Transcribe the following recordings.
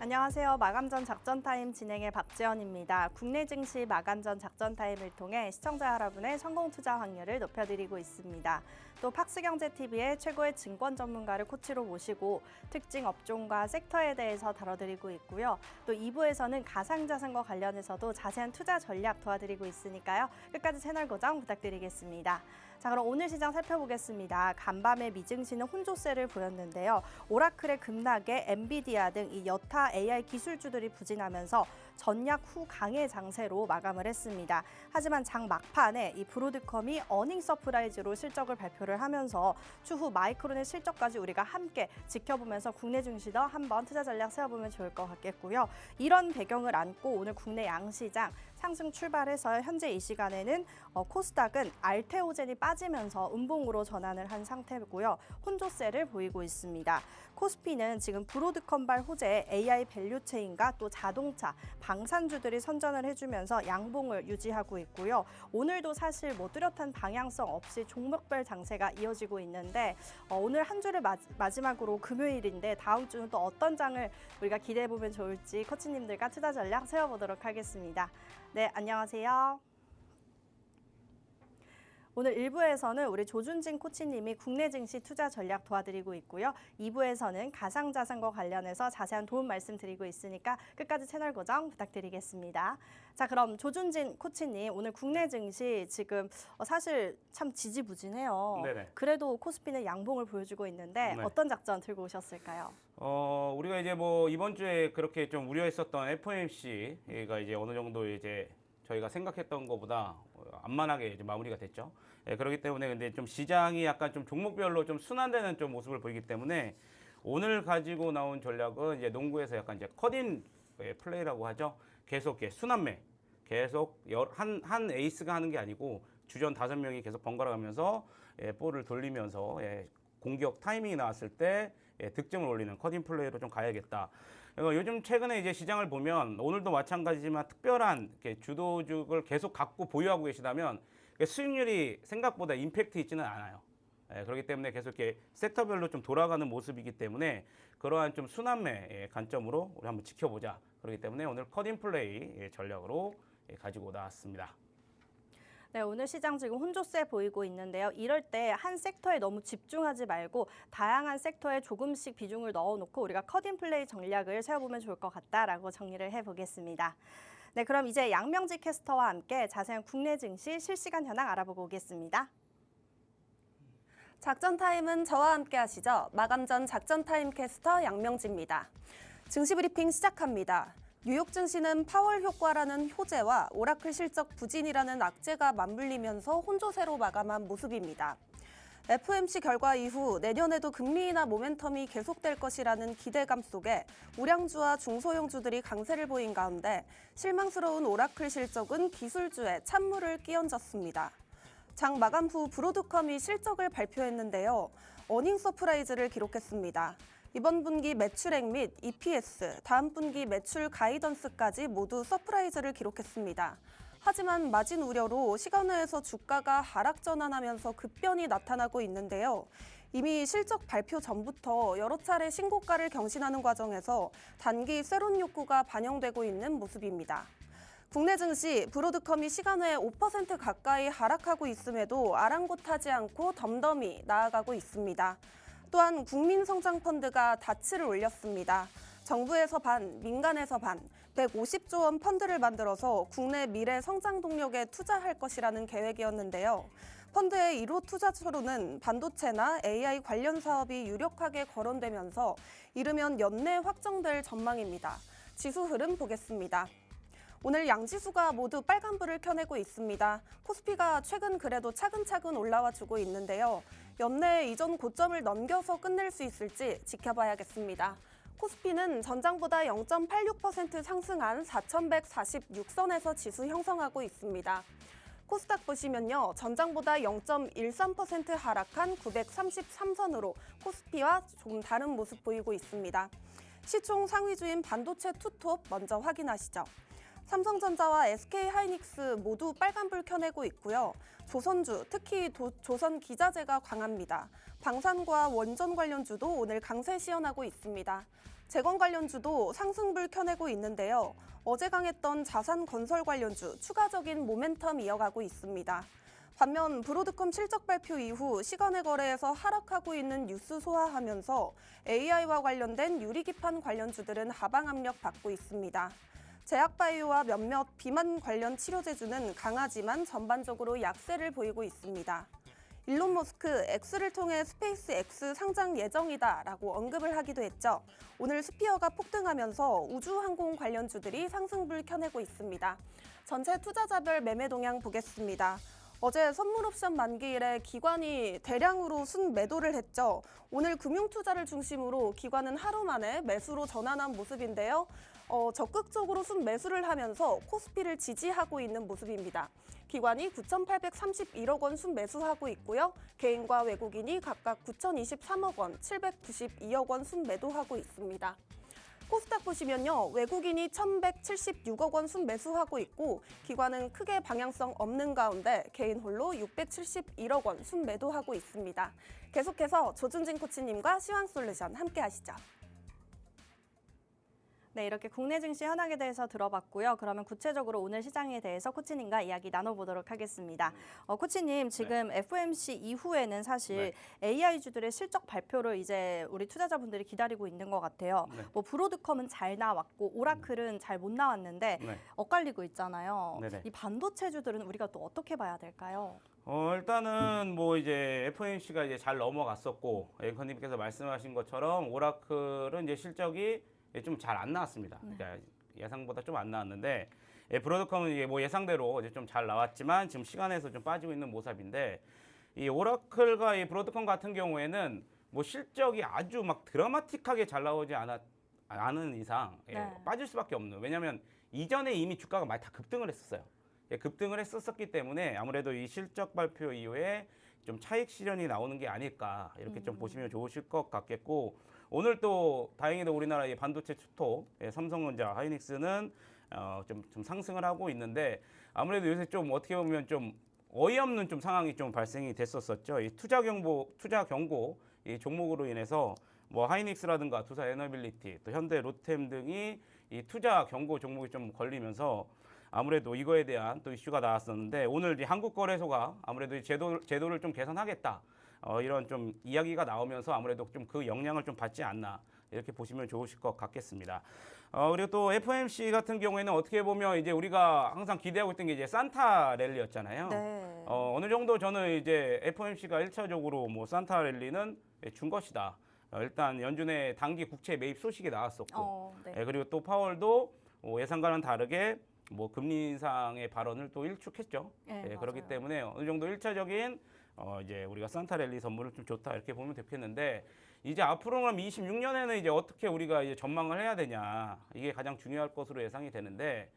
안녕하세요. 마감 전 작전 타임 진행의 박지연입니다. 국내 증시 마감 전 작전 타임을 통해 시청자 여러분의 성공 투자 확률을 높여드리고 있습니다. 또 팍스경제TV의 최고의 증권 전문가를 코치로 모시고 특징 업종과 섹터에 대해서 다뤄드리고 있고요. 또 2부에서는 가상자산과 관련해서도 자세한 투자 전략 도와드리고 있으니까요. 끝까지 채널 고정 부탁드리겠습니다. 자, 그럼 오늘 시장 살펴보겠습니다. 간밤에 미증시는 혼조세를 보였는데요. 오라클의 급락에 엔비디아 등 이 여타 AI 기술주들이 부진하면서 전약 후 강의 장세로 마감을 했습니다. 하지만 장 막판에 이 브로드컴이 어닝 서프라이즈로 실적을 발표를 하면서 추후 마이크론의 실적까지 우리가 함께 지켜보면서 국내 증시도 한번 투자 전략 세워보면 좋을 것 같겠고요. 이런 배경을 안고 오늘 국내 양시장 상승 출발해서 현재 이 시간에는 코스닥은 알테오젠이 빠지면서 음봉으로 전환을 한 상태고요. 혼조세를 보이고 있습니다. 코스피는 지금 브로드컴발 호재의 AI 밸류체인과 또 자동차, 방산주들이 선전을 해주면서 양봉을 유지하고 있고요. 오늘도 사실 뚜렷한 방향성 없이 종목별 장세가 이어지고 있는데 오늘 한 주를 마지막으로 금요일인데 다음 주는 또 어떤 장을 우리가 기대해보면 좋을지 코치님들과 투자 전략 세워보도록 하겠습니다. 네, 안녕하세요. 오늘 1부에서는 우리 조준진 코치님이 국내 증시 투자 전략 도와드리고 있고요. 2부에서는 가상자산과 관련해서 자세한 도움 말씀드리고 있으니까 끝까지 채널 고정 부탁드리겠습니다. 자, 그럼 조준진 코치님, 오늘 국내 증시 지금 사실 참 지지부진해요. 네네. 그래도 코스피는 양봉을 보여주고 있는데 네. 어떤 작전 들고 오셨을까요? 우리가 이제 이번 주에 그렇게 좀 우려했었던 FOMC가 이제 어느 정도 이제 저희가 생각했던 것보다 안만하게 이제 마무리가 됐죠. 예, 그렇기 때문에 근데 좀 시장이 약간 좀 종목별로 좀 순환되는 좀 모습을 보이기 때문에 오늘 가지고 나온 전략은 이제 농구에서 약간 이제 컷인 플레이라고 하죠. 계속 순환매, 계속 한 에이스가 하는 게 아니고 주전 5명이 계속 번갈아 가면서 볼을 돌리면서 공격 타이밍이 나왔을 때 득점을 올리는 컷인 플레이로 좀 가야겠다. 요즘 최근에 이제 시장을 보면 오늘도 마찬가지지만 특별한 주도주를 계속 갖고 보유하고 계시다면 수익률이 생각보다 임팩트 있지는 않아요. 그렇기 때문에 계속 이렇게 섹터별로 좀 돌아가는 모습이기 때문에 그러한 좀 순환매 관점으로 우리 한번 지켜보자. 그렇기 때문에 오늘 컷인 플레이 전략으로 가지고 나왔습니다. 네, 오늘 시장 지금 혼조세 보이고 있는데요. 이럴 때 한 섹터에 너무 집중하지 말고 다양한 섹터에 조금씩 비중을 넣어놓고 우리가 컷인 플레이 전략을 세워보면 좋을 것 같다라고 정리를 해보겠습니다. 네, 그럼 이제 양명지 캐스터와 함께 자세한 국내 증시 실시간 현황 알아보고 오겠습니다. 작전 타임은 저와 함께 하시죠. 마감 전 작전 타임 캐스터 양명지입니다. 증시 브리핑 시작합니다. 뉴욕 증시는 파월 효과라는 호재와 오라클 실적 부진이라는 악재가 맞물리면서 혼조세로 마감한 모습입니다. FOMC 결과 이후 내년에도 금리 인하 모멘텀이 계속될 것이라는 기대감 속에 우량주와 중소형주들이 강세를 보인 가운데 실망스러운 오라클 실적은 기술주에 찬물을 끼얹었습니다. 장 마감 후 브로드컴이 실적을 발표했는데요. 어닝 서프라이즈를 기록했습니다. 이번 분기 매출액 및 EPS, 다음 분기 매출 가이던스까지 모두 서프라이즈를 기록했습니다. 하지만 마진 우려로 시간외에서 주가가 하락 전환하면서 급변이 나타나고 있는데요. 이미 실적 발표 전부터 여러 차례 신고가를 경신하는 과정에서 단기 쇠론 욕구가 반영되고 있는 모습입니다. 국내 증시 브로드컴이 시간외에 5% 가까이 하락하고 있음에도 아랑곳하지 않고 덤덤히 나아가고 있습니다. 또한 국민성장펀드가 닻을 올렸습니다. 정부에서 반, 민간에서 반, 150조 원 펀드를 만들어서 국내 미래 성장 동력에 투자할 것이라는 계획이었는데요. 펀드의 1호 투자처로는 반도체나 AI 관련 사업이 유력하게 거론되면서 이르면 연내 확정될 전망입니다. 지수 흐름 보겠습니다. 오늘 양지수가 모두 빨간불을 켜내고 있습니다. 코스피가 최근 그래도 차근차근 올라와주고 있는데요. 연내 이전 고점을 넘겨서 끝낼 수 있을지 지켜봐야겠습니다. 코스피는 전장보다 0.86% 상승한 4,146선에서 지수 형성하고 있습니다. 코스닥 보시면요. 전장보다 0.13% 하락한 933선으로 코스피와 조금 다른 모습 보이고 있습니다. 시총 상위주인 반도체 투톱 먼저 확인하시죠. 삼성전자와 SK하이닉스 모두 빨간불 켜내고 있고요. 조선주, 특히 조선기자재가 강합니다. 방산과 원전 관련주도 오늘 강세 시연하고 있습니다. 재건 관련주도 상승불 켜내고 있는데요. 어제 강했던 자산 건설 관련주 추가적인 모멘텀 이어가고 있습니다. 반면 브로드컴 실적 발표 이후 시간의 거래에서 하락하고 있는 뉴스 소화하면서 AI와 관련된 유리기판 관련주들은 하방 압력 받고 있습니다. 제약바이오와 몇몇 비만 관련 치료제주는 강하지만 전반적으로 약세를 보이고 있습니다. 일론 머스크 X를 통해 스페이스 X 상장 예정이다라고 언급을 하기도 했죠. 오늘 스피어가 폭등하면서 우주항공 관련주들이 상승불 켜내고 있습니다. 전체 투자자별 매매 동향 보겠습니다. 어제 선물옵션 만기일에 기관이 대량으로 순매도를 했죠. 오늘 금융투자를 중심으로 기관은 하루 만에 매수로 전환한 모습인데요. 적극적으로 순매수를 하면서 코스피를 지지하고 있는 모습입니다. 기관이 9,831억 원 순매수하고 있고요. 개인과 외국인이 각각 9,023억 원, 792억 원 순매도하고 있습니다. 코스닥 보시면요. 외국인이 1,176억 원 순매수하고 있고 기관은 크게 방향성 없는 가운데 개인 홀로 671억 원 순매도하고 있습니다. 계속해서 조준진 코치님과 시황솔루션 함께 하시죠. 네, 이렇게 국내 증시 현황에 대해서 들어봤고요. 그러면 구체적으로 오늘 시장에 대해서 코치님과 이야기 나눠보도록 하겠습니다. 코치님, 지금 FOMC 이후에는 사실 AI주들의 실적 발표를 이제 우리 투자자분들이 기다리고 있는 것 같아요. 뭐 브로드컴은 잘 나왔고 오라클은 잘 못 나왔는데 엇갈리고 있잖아요. 네네. 이 반도체주들은 우리가 또 어떻게 봐야 될까요? 일단은 뭐 이제 FOMC가 이제 잘 넘어갔었고 앵커님께서 말씀하신 것처럼 오라클은 이제 실적이 좀 잘 안 나왔습니다. 그러니까 예상보다 좀 안 나왔는데 브로드컴은 이게 뭐 예상대로 이제 좀 잘 나왔지만 지금 시간에서 좀 빠지고 있는 모습인데 이 오라클과 이 브로드컴 같은 경우에는 뭐 실적이 아주 막 드라마틱하게 잘 나오지 않은 이상 빠질 수밖에 없는. 왜냐하면 이전에 이미 주가가 많이 다 급등을 했었어요. 급등을 했었기 때문에 아무래도 이 실적 발표 이후에 좀 차익 실현이 나오는 게 아닐까 이렇게 좀 보시면 좋으실 것 같겠고. 오늘 또 다행히도 우리나라 이 반도체 투톱 삼성전자, 하이닉스는 좀 상승을 하고 있는데 아무래도 요새 좀 어떻게 보면 좀 어이없는 좀 상황이 좀 발생이 됐었죠. 이 투자 경고 이 종목으로 인해서 뭐 하이닉스라든가 두산에너빌리티, 또 현대 로템 등이 이 투자 경고 종목이 좀 걸리면서 아무래도 이거에 대한 또 이슈가 나왔었는데 오늘 이 한국거래소가 아무래도 이 제도를 좀 개선하겠다. 이런 좀 이야기가 나오면서 아무래도 좀 그 영향을 좀 받지 않나 이렇게 보시면 좋으실 것 같겠습니다. 그리고 또 FOMC 같은 경우에는 어떻게 보면 이제 우리가 항상 기대하고 있던 게 이제 산타 랠리였잖아요. 네. 어느 정도 저는 이제 FOMC가 1차적으로 뭐 산타 랠리는 준 것이다. 일단 연준의 단기 국채 매입 소식이 나왔었고, 그리고 또 파월도 예상과는 다르게 뭐 금리 인상의 발언을 또 일축했죠. 그렇기 때문에 어느 정도 1차적인 이제 우리가 산타 랠리 선물을 좀 좋다 이렇게 보면 좋겠는데 이제 앞으로는 26년에는 이제 어떻게 우리가 이제 전망을 해야 되냐 이게 가장 중요할 것으로 예상이 되는데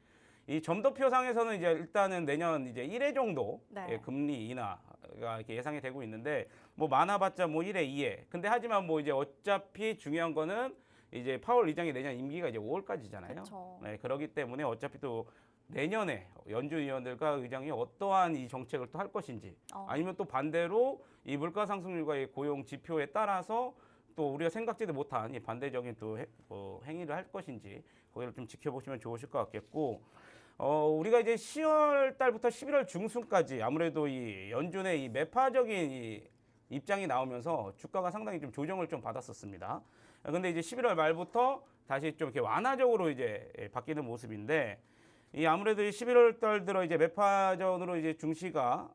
이 점도표상에서는 이제 일단은 내년 이제 1회 정도 금리 인하가 이렇게 예상이 되고 있는데 뭐 많아봤자 뭐 1회, 2회. 근데 하지만 뭐 이제 어차피 중요한 거는 이제 파월 의장이 내년 임기가 이제 5월까지잖아요. 네, 그렇기 때문에 어차피 또 내년에 연준 위원들과 의장이 어떠한 이 정책을 또 할 것인지 아니면 또 반대로 이 물가 상승률과 이 고용 지표에 따라서 또 우리가 생각지도 못한 이 반대적인 또 행위를 할 것인지 거기를 좀 지켜보시면 좋으실 것 같겠고 우리가 이제 10월 달부터 11월 중순까지 아무래도 이 연준의 이 매파적인 이 입장이 나오면서 주가가 상당히 좀 조정을 좀 받았었습니다. 근데 이제 11월 말부터 다시 좀 이렇게 완화적으로 이제 바뀌는 모습인데 이 아무래도 11월 달 들어 이제 매파전으로 이제 증시가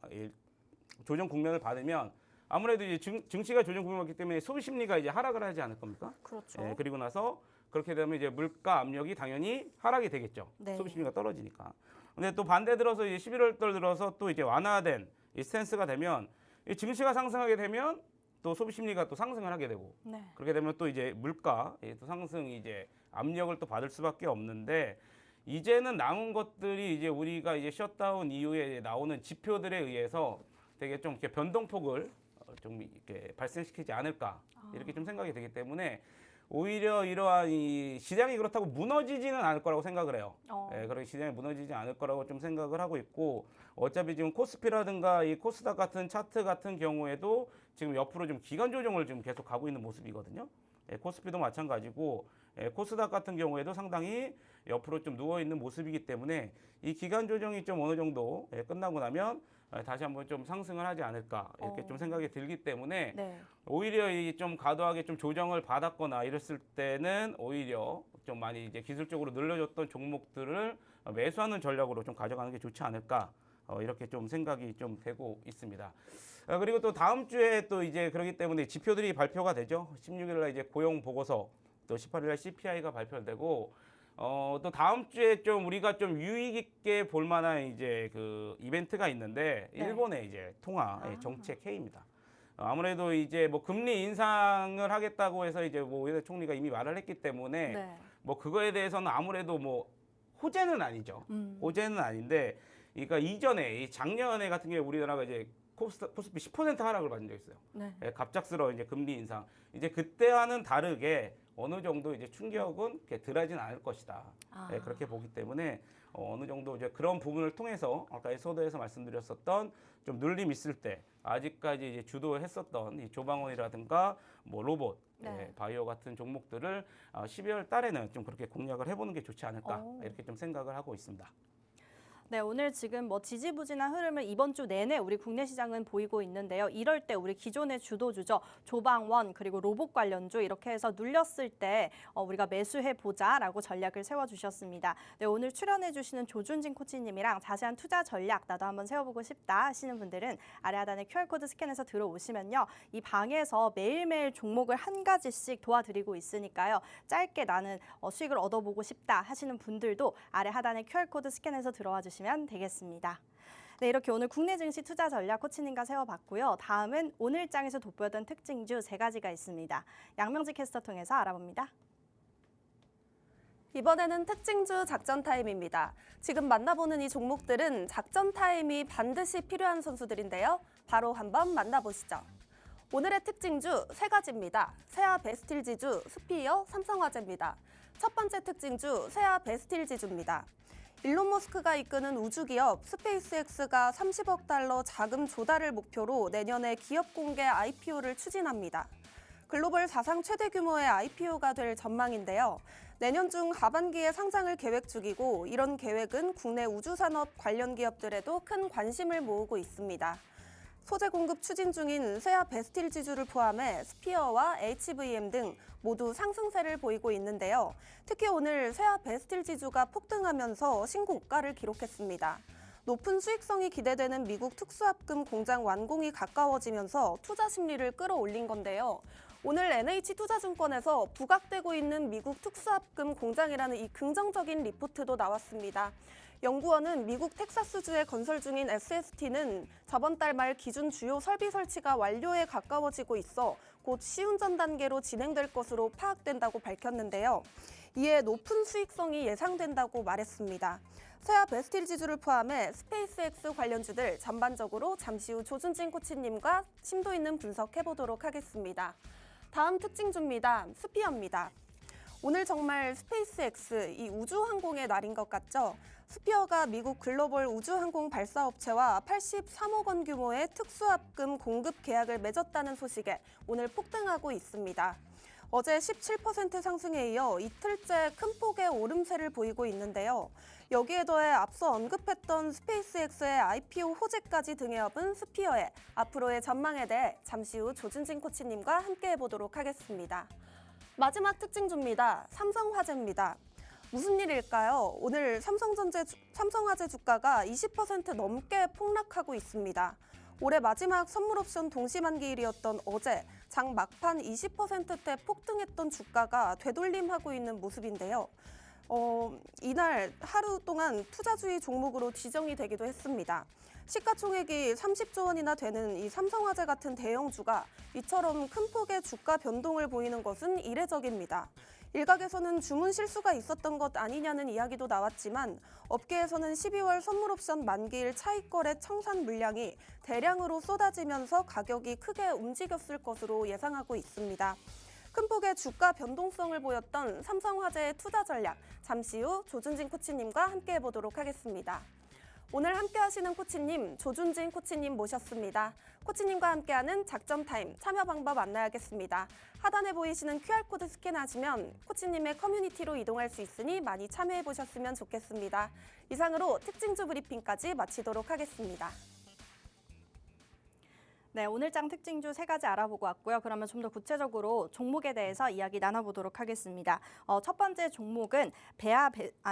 조정 국면을 받으면 아무래도 이제 증시가 조정 국면이기 때문에 소비 심리가 이제 하락을 하지 않을 겁니까? 그렇죠. 그리고 나서 그렇게 되면 이제 물가 압력이 당연히 하락이 되겠죠. 소비 심리가 떨어지니까. 근데 또 반대 들어서 이제 11월 달 들어서 또 이제 완화된 이 스탠스가 되면 이 증시가 상승하게 되면 또 소비 심리가 또 상승을 하게 되고 그렇게 되면 또 이제 물가 또 상승 이제 압력을 또 받을 수밖에 없는데 이제는 남은 것들이 이제 우리가 이제 셧다운 이후에 나오는 지표들에 의해서 되게 좀 이렇게 변동폭을 좀 이렇게 발생시키지 않을까 이렇게 좀 생각이 되기 때문에 오히려 이러한 이 시장이 그렇다고 무너지지는 않을 거라고 생각을 해요. 그렇게 시장이 무너지지 않을 거라고 좀 생각을 하고 있고 어차피 지금 코스피라든가 이 코스닥 같은 차트 같은 경우에도 지금 옆으로 좀 기간 조정을 지금 계속 가고 있는 모습이거든요. 코스피도 마찬가지고 코스닥 같은 경우에도 상당히 옆으로 좀 누워 있는 모습이기 때문에 이 기간 조정이 좀 어느 정도 끝나고 나면 다시 한번 좀 상승을 하지 않을까 이렇게 좀 생각이 들기 때문에 네. 오히려 이 좀 과도하게 좀 조정을 받았거나 이랬을 때는 오히려 좀 많이 이제 기술적으로 늘려줬던 종목들을 매수하는 전략으로 좀 가져가는 게 좋지 않을까 이렇게 좀 생각이 좀 되고 있습니다. 그리고 또 다음 주에 또 이제 그렇기 때문에 지표들이 발표가 되죠. 16일 날 이제 고용 보고서 또 18일 날 CPI가 발표되고 또 다음 주에 좀 우리가 좀 유익 있게 볼 만한 이제 그 이벤트가 있는데 네. 일본의 이제 통화 정책 회의입니다. 아무래도 이제 뭐 금리 인상을 하겠다고 해서 이제 뭐 우에다 총리가 이미 말을 했기 때문에 네. 뭐 그거에 대해서는 아무래도 뭐 호재는 아니죠. 호재는 아닌데, 그러니까 이전에 이 작년에 같은 경우에 우리나라가 이제 코스피 10% 하락을 받은 적이 있어요. 네. 갑작스러운 이제 금리 인상. 이제 그때와는 다르게 어느 정도 이제 충격은 이렇게 덜하진 않을 것이다. 그렇게 보기 때문에 어느 정도 이제 그런 부분을 통해서 아까 서두에서 말씀드렸었던 좀 눌림 있을 때 아직까지 이제 주도했었던 이 조방원이라든가 뭐 로봇, 네. 바이오 같은 종목들을 12월 달에는 좀 그렇게 공략을 해보는 게 좋지 않을까 오. 이렇게 좀 생각을 하고 있습니다. 네, 오늘 지금 뭐 지지부진한 흐름을 이번 주 내내 우리 국내 시장은 보이고 있는데요. 이럴 때 우리 기존의 주도주죠. 조방원 그리고 로봇 관련주 이렇게 해서 눌렸을 때 우리가 매수해보자라고 전략을 세워주셨습니다. 네, 오늘 출연해주시는 조준진 코치님이랑 자세한 투자 전략 나도 한번 세워보고 싶다 하시는 분들은 아래 하단에 QR코드 스캔해서 들어오시면요. 이 방에서 매일매일 종목을 한 가지씩 도와드리고 있으니까요. 짧게 나는 수익을 얻어보고 싶다 하시는 분들도 아래 하단에 QR코드 스캔해서 들어와 주시면 되겠습니다. 네, 이렇게 오늘 국내 증시 투자 전략 코치님과 세워봤고요. 다음은 오늘 장에서 돋보였던 특징주 3가지가 있습니다. 양명지 캐스터 통해서 알아봅니다. 이번에는 특징주 작전 타임입니다. 지금 만나보는 이 종목들은 작전 타임이 반드시 필요한 선수들인데요. 바로 한번 만나보시죠. 오늘의 특징주 3가지입니다. 세아 베스틸 지주, 스피어, 삼성화재입니다. 첫 번째 특징주 세아 베스틸 지주입니다. 일론 머스크가 이끄는 우주기업 스페이스X가 30억 달러 자금 조달을 목표로 내년에 기업 공개 IPO를 추진합니다. 글로벌 사상 최대 규모의 IPO가 될 전망인데요. 내년 중 하반기에 상장을 계획 중이고 이런 계획은 국내 우주산업 관련 기업들에도 큰 관심을 모으고 있습니다. 소재 공급 추진 중인 세아 베스틸 지주를 포함해 스피어와 HVM 등 모두 상승세를 보이고 있는데요. 특히 오늘 세아 베스틸 지주가 폭등하면서 신고가를 기록했습니다. 높은 수익성이 기대되는 미국 특수합금 공장 완공이 가까워지면서 투자 심리를 끌어올린 건데요. 오늘 NH투자증권에서 부각되고 있는 미국 특수합금 공장이라는 이 긍정적인 리포트도 나왔습니다. 연구원은 미국 텍사스주에 건설 중인 SST는 저번 달 말 기준 주요 설비 설치가 완료에 가까워지고 있어 곧 시운전 단계로 진행될 것으로 파악된다고 밝혔는데요. 이에 높은 수익성이 예상된다고 말했습니다. 세아 베스틸 지주를 포함해 스페이스X 관련주들 전반적으로 잠시 후 조준진 코치님과 심도 있는 분석해보도록 하겠습니다. 다음 특징주입니다. 스피어입니다. 오늘 정말 스페이스X, 이 우주항공의 날인 것 같죠? 스피어가 미국 글로벌 우주항공 발사업체와 83억 원 규모의 특수합금 공급 계약을 맺었다는 소식에 오늘 폭등하고 있습니다. 어제 17% 상승에 이어 이틀째 큰 폭의 오름세를 보이고 있는데요. 여기에 더해 앞서 언급했던 스페이스X의 IPO 호재까지 등에 업은 스피어의 앞으로의 전망에 대해 잠시 후 조준진 코치님과 함께 해보도록 하겠습니다. 마지막 특징주입니다. 삼성화재입니다. 무슨 일일까요? 오늘 삼성화재 주가가 20% 넘게 폭락하고 있습니다. 올해 마지막 선물옵션 동시만기일이었던 어제 장 막판 20%대 폭등했던 주가가 되돌림하고 있는 모습인데요. 이날 하루 동안 투자주의 종목으로 지정이 되기도 했습니다. 시가총액이 30조 원이나 되는 이 삼성화재 같은 대형주가 이처럼 큰 폭의 주가 변동을 보이는 것은 이례적입니다. 일각에서는 주문 실수가 있었던 것 아니냐는 이야기도 나왔지만 업계에서는 12월 선물옵션 만기일 차익거래 청산 물량이 대량으로 쏟아지면서 가격이 크게 움직였을 것으로 예상하고 있습니다. 큰 폭의 주가 변동성을 보였던 삼성화재의 투자 전략, 잠시 후 조준진 코치님과 함께 해보도록 하겠습니다. 오늘 함께하시는 코치님 조준진 코치님 모셨습니다. 코치님과 함께하는 작전 타임 참여 방법 안내하겠습니다. 하단에 보이시는 QR코드 스캔하시면 코치님의 커뮤니티로 이동할 수 있으니 많이 참여해 보셨으면 좋겠습니다. 이상으로 특징주 브리핑까지 마치도록 하겠습니다. 네, 오늘장 특징주 3가지 알아보고 왔고요. 그러면 좀 더 구체적으로 종목에 대해서 이야기 나눠보도록 하겠습니다. 첫 번째 종목은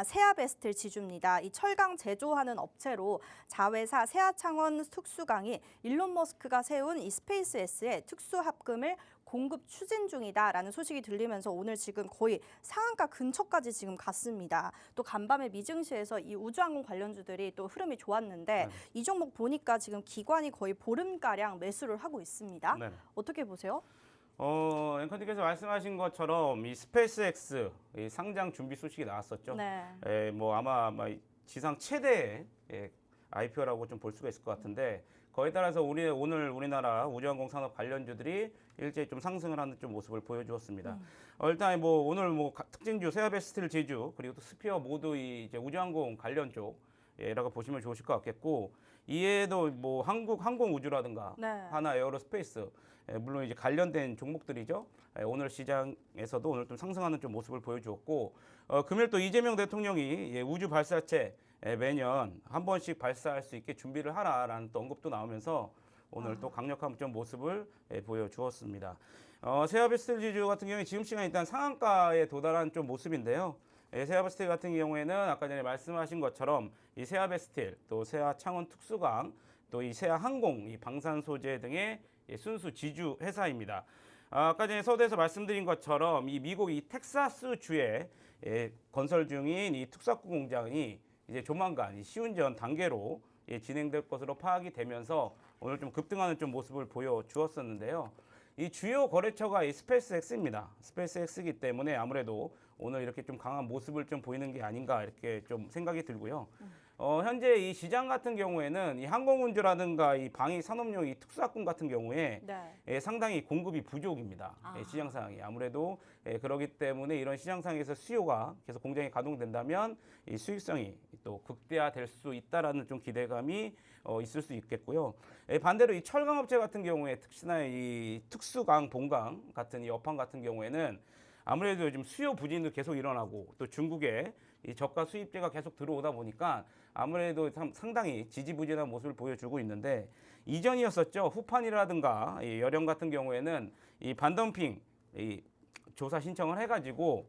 세아베스틀 지주입니다. 이 철강 제조하는 업체로 자회사 세아창원 특수강이 일론 머스크가 세운 이 스페이스X의 특수 합금을 공급 추진 중이다라는 소식이 들리면서 오늘 지금 거의 상한가 근처까지 지금 갔습니다. 또 간밤에 미증시에서 이 우주항공 관련주들이 또 흐름이 좋았는데 이 종목 보니까 지금 기관이 거의 보름가량 매수를 하고 있습니다. 네. 어떻게 보세요? 앵커님께서 말씀하신 것처럼 이 스페이스X 이 상장 준비 소식이 나왔었죠. 네. 뭐 아마 지상 최대 IPO라고 좀 볼 수가 있을 것 같은데 거기에 따라서 오늘 우리나라 우주항공 산업 관련주들이 일제히 좀 상승을 하는 좀 모습을 보여주었습니다. 일단 오늘 특징주 세아베스틀 지주 그리고 또 스피어 모두 이제 우주항공 관련 쪽이라고 보시면 좋으실 것 같겠고 이에도 한국 항공우주라든가 네. 하나 에어로스페이스 물론 이제 관련된 종목들이죠. 오늘 시장에서도 오늘 좀 상승하는 좀 모습을 보여주었고 금일 또 이재명 대통령이 우주 발사체 매년 한 번씩 발사할 수 있게 준비를 하라라는 또 언급도 나오면서 오늘 또 강력한 좀 모습을 보여주었습니다. 세아베스틀 지주 같은 경우에 지금 시간 일단 상한가에 도달한 좀 모습인데요. 세아베스틀 같은 경우에는 아까 전에 말씀하신 것처럼 이 세아베스틀 또 세아창원 특수강 또 이 세아항공 이 방산 소재 등의 순수 지주 회사입니다. 아까 전에 서두에서 말씀드린 것처럼 이 미국 이 텍사스 주에 건설 중인 이 특수학구 공장이 이제 조만간 이 시운전 단계로 진행될 것으로 파악이 되면서 오늘 좀 급등하는 좀 모습을 보여주었었는데요. 이 주요 거래처가 이 스페이스X입니다. 스페이스X이기 때문에 아무래도 오늘 이렇게 좀 강한 모습을 좀 보이는 게 아닌가 이렇게 좀 생각이 들고요. 현재 이 시장 같은 경우에는 이 항공운주라든가 이 방위 산업용 이 특수학군 같은 경우에 네. 상당히 공급이 부족입니다. 시장 상황이 아무래도 그렇기 때문에 이런 시장 상황에서 수요가 계속 공장이 가동된다면 이 수익성이 또 극대화될 수 있다라는 좀 기대감이 있을 수 있겠고요. 반대로 이 철강업체 같은 경우에 특히나 이 특수강, 본강 같은 이 업황 같은 경우에는 아무래도 요즘 수요 부진도 계속 일어나고 또 중국에 이 저가 수입제가 계속 들어오다 보니까 아무래도 상당히 지지부진한 모습을 보여주고 있는데 이전이었었죠. 후판이라든가 이 여령 같은 경우에는 이 반덤핑 이 조사 신청을 해가지고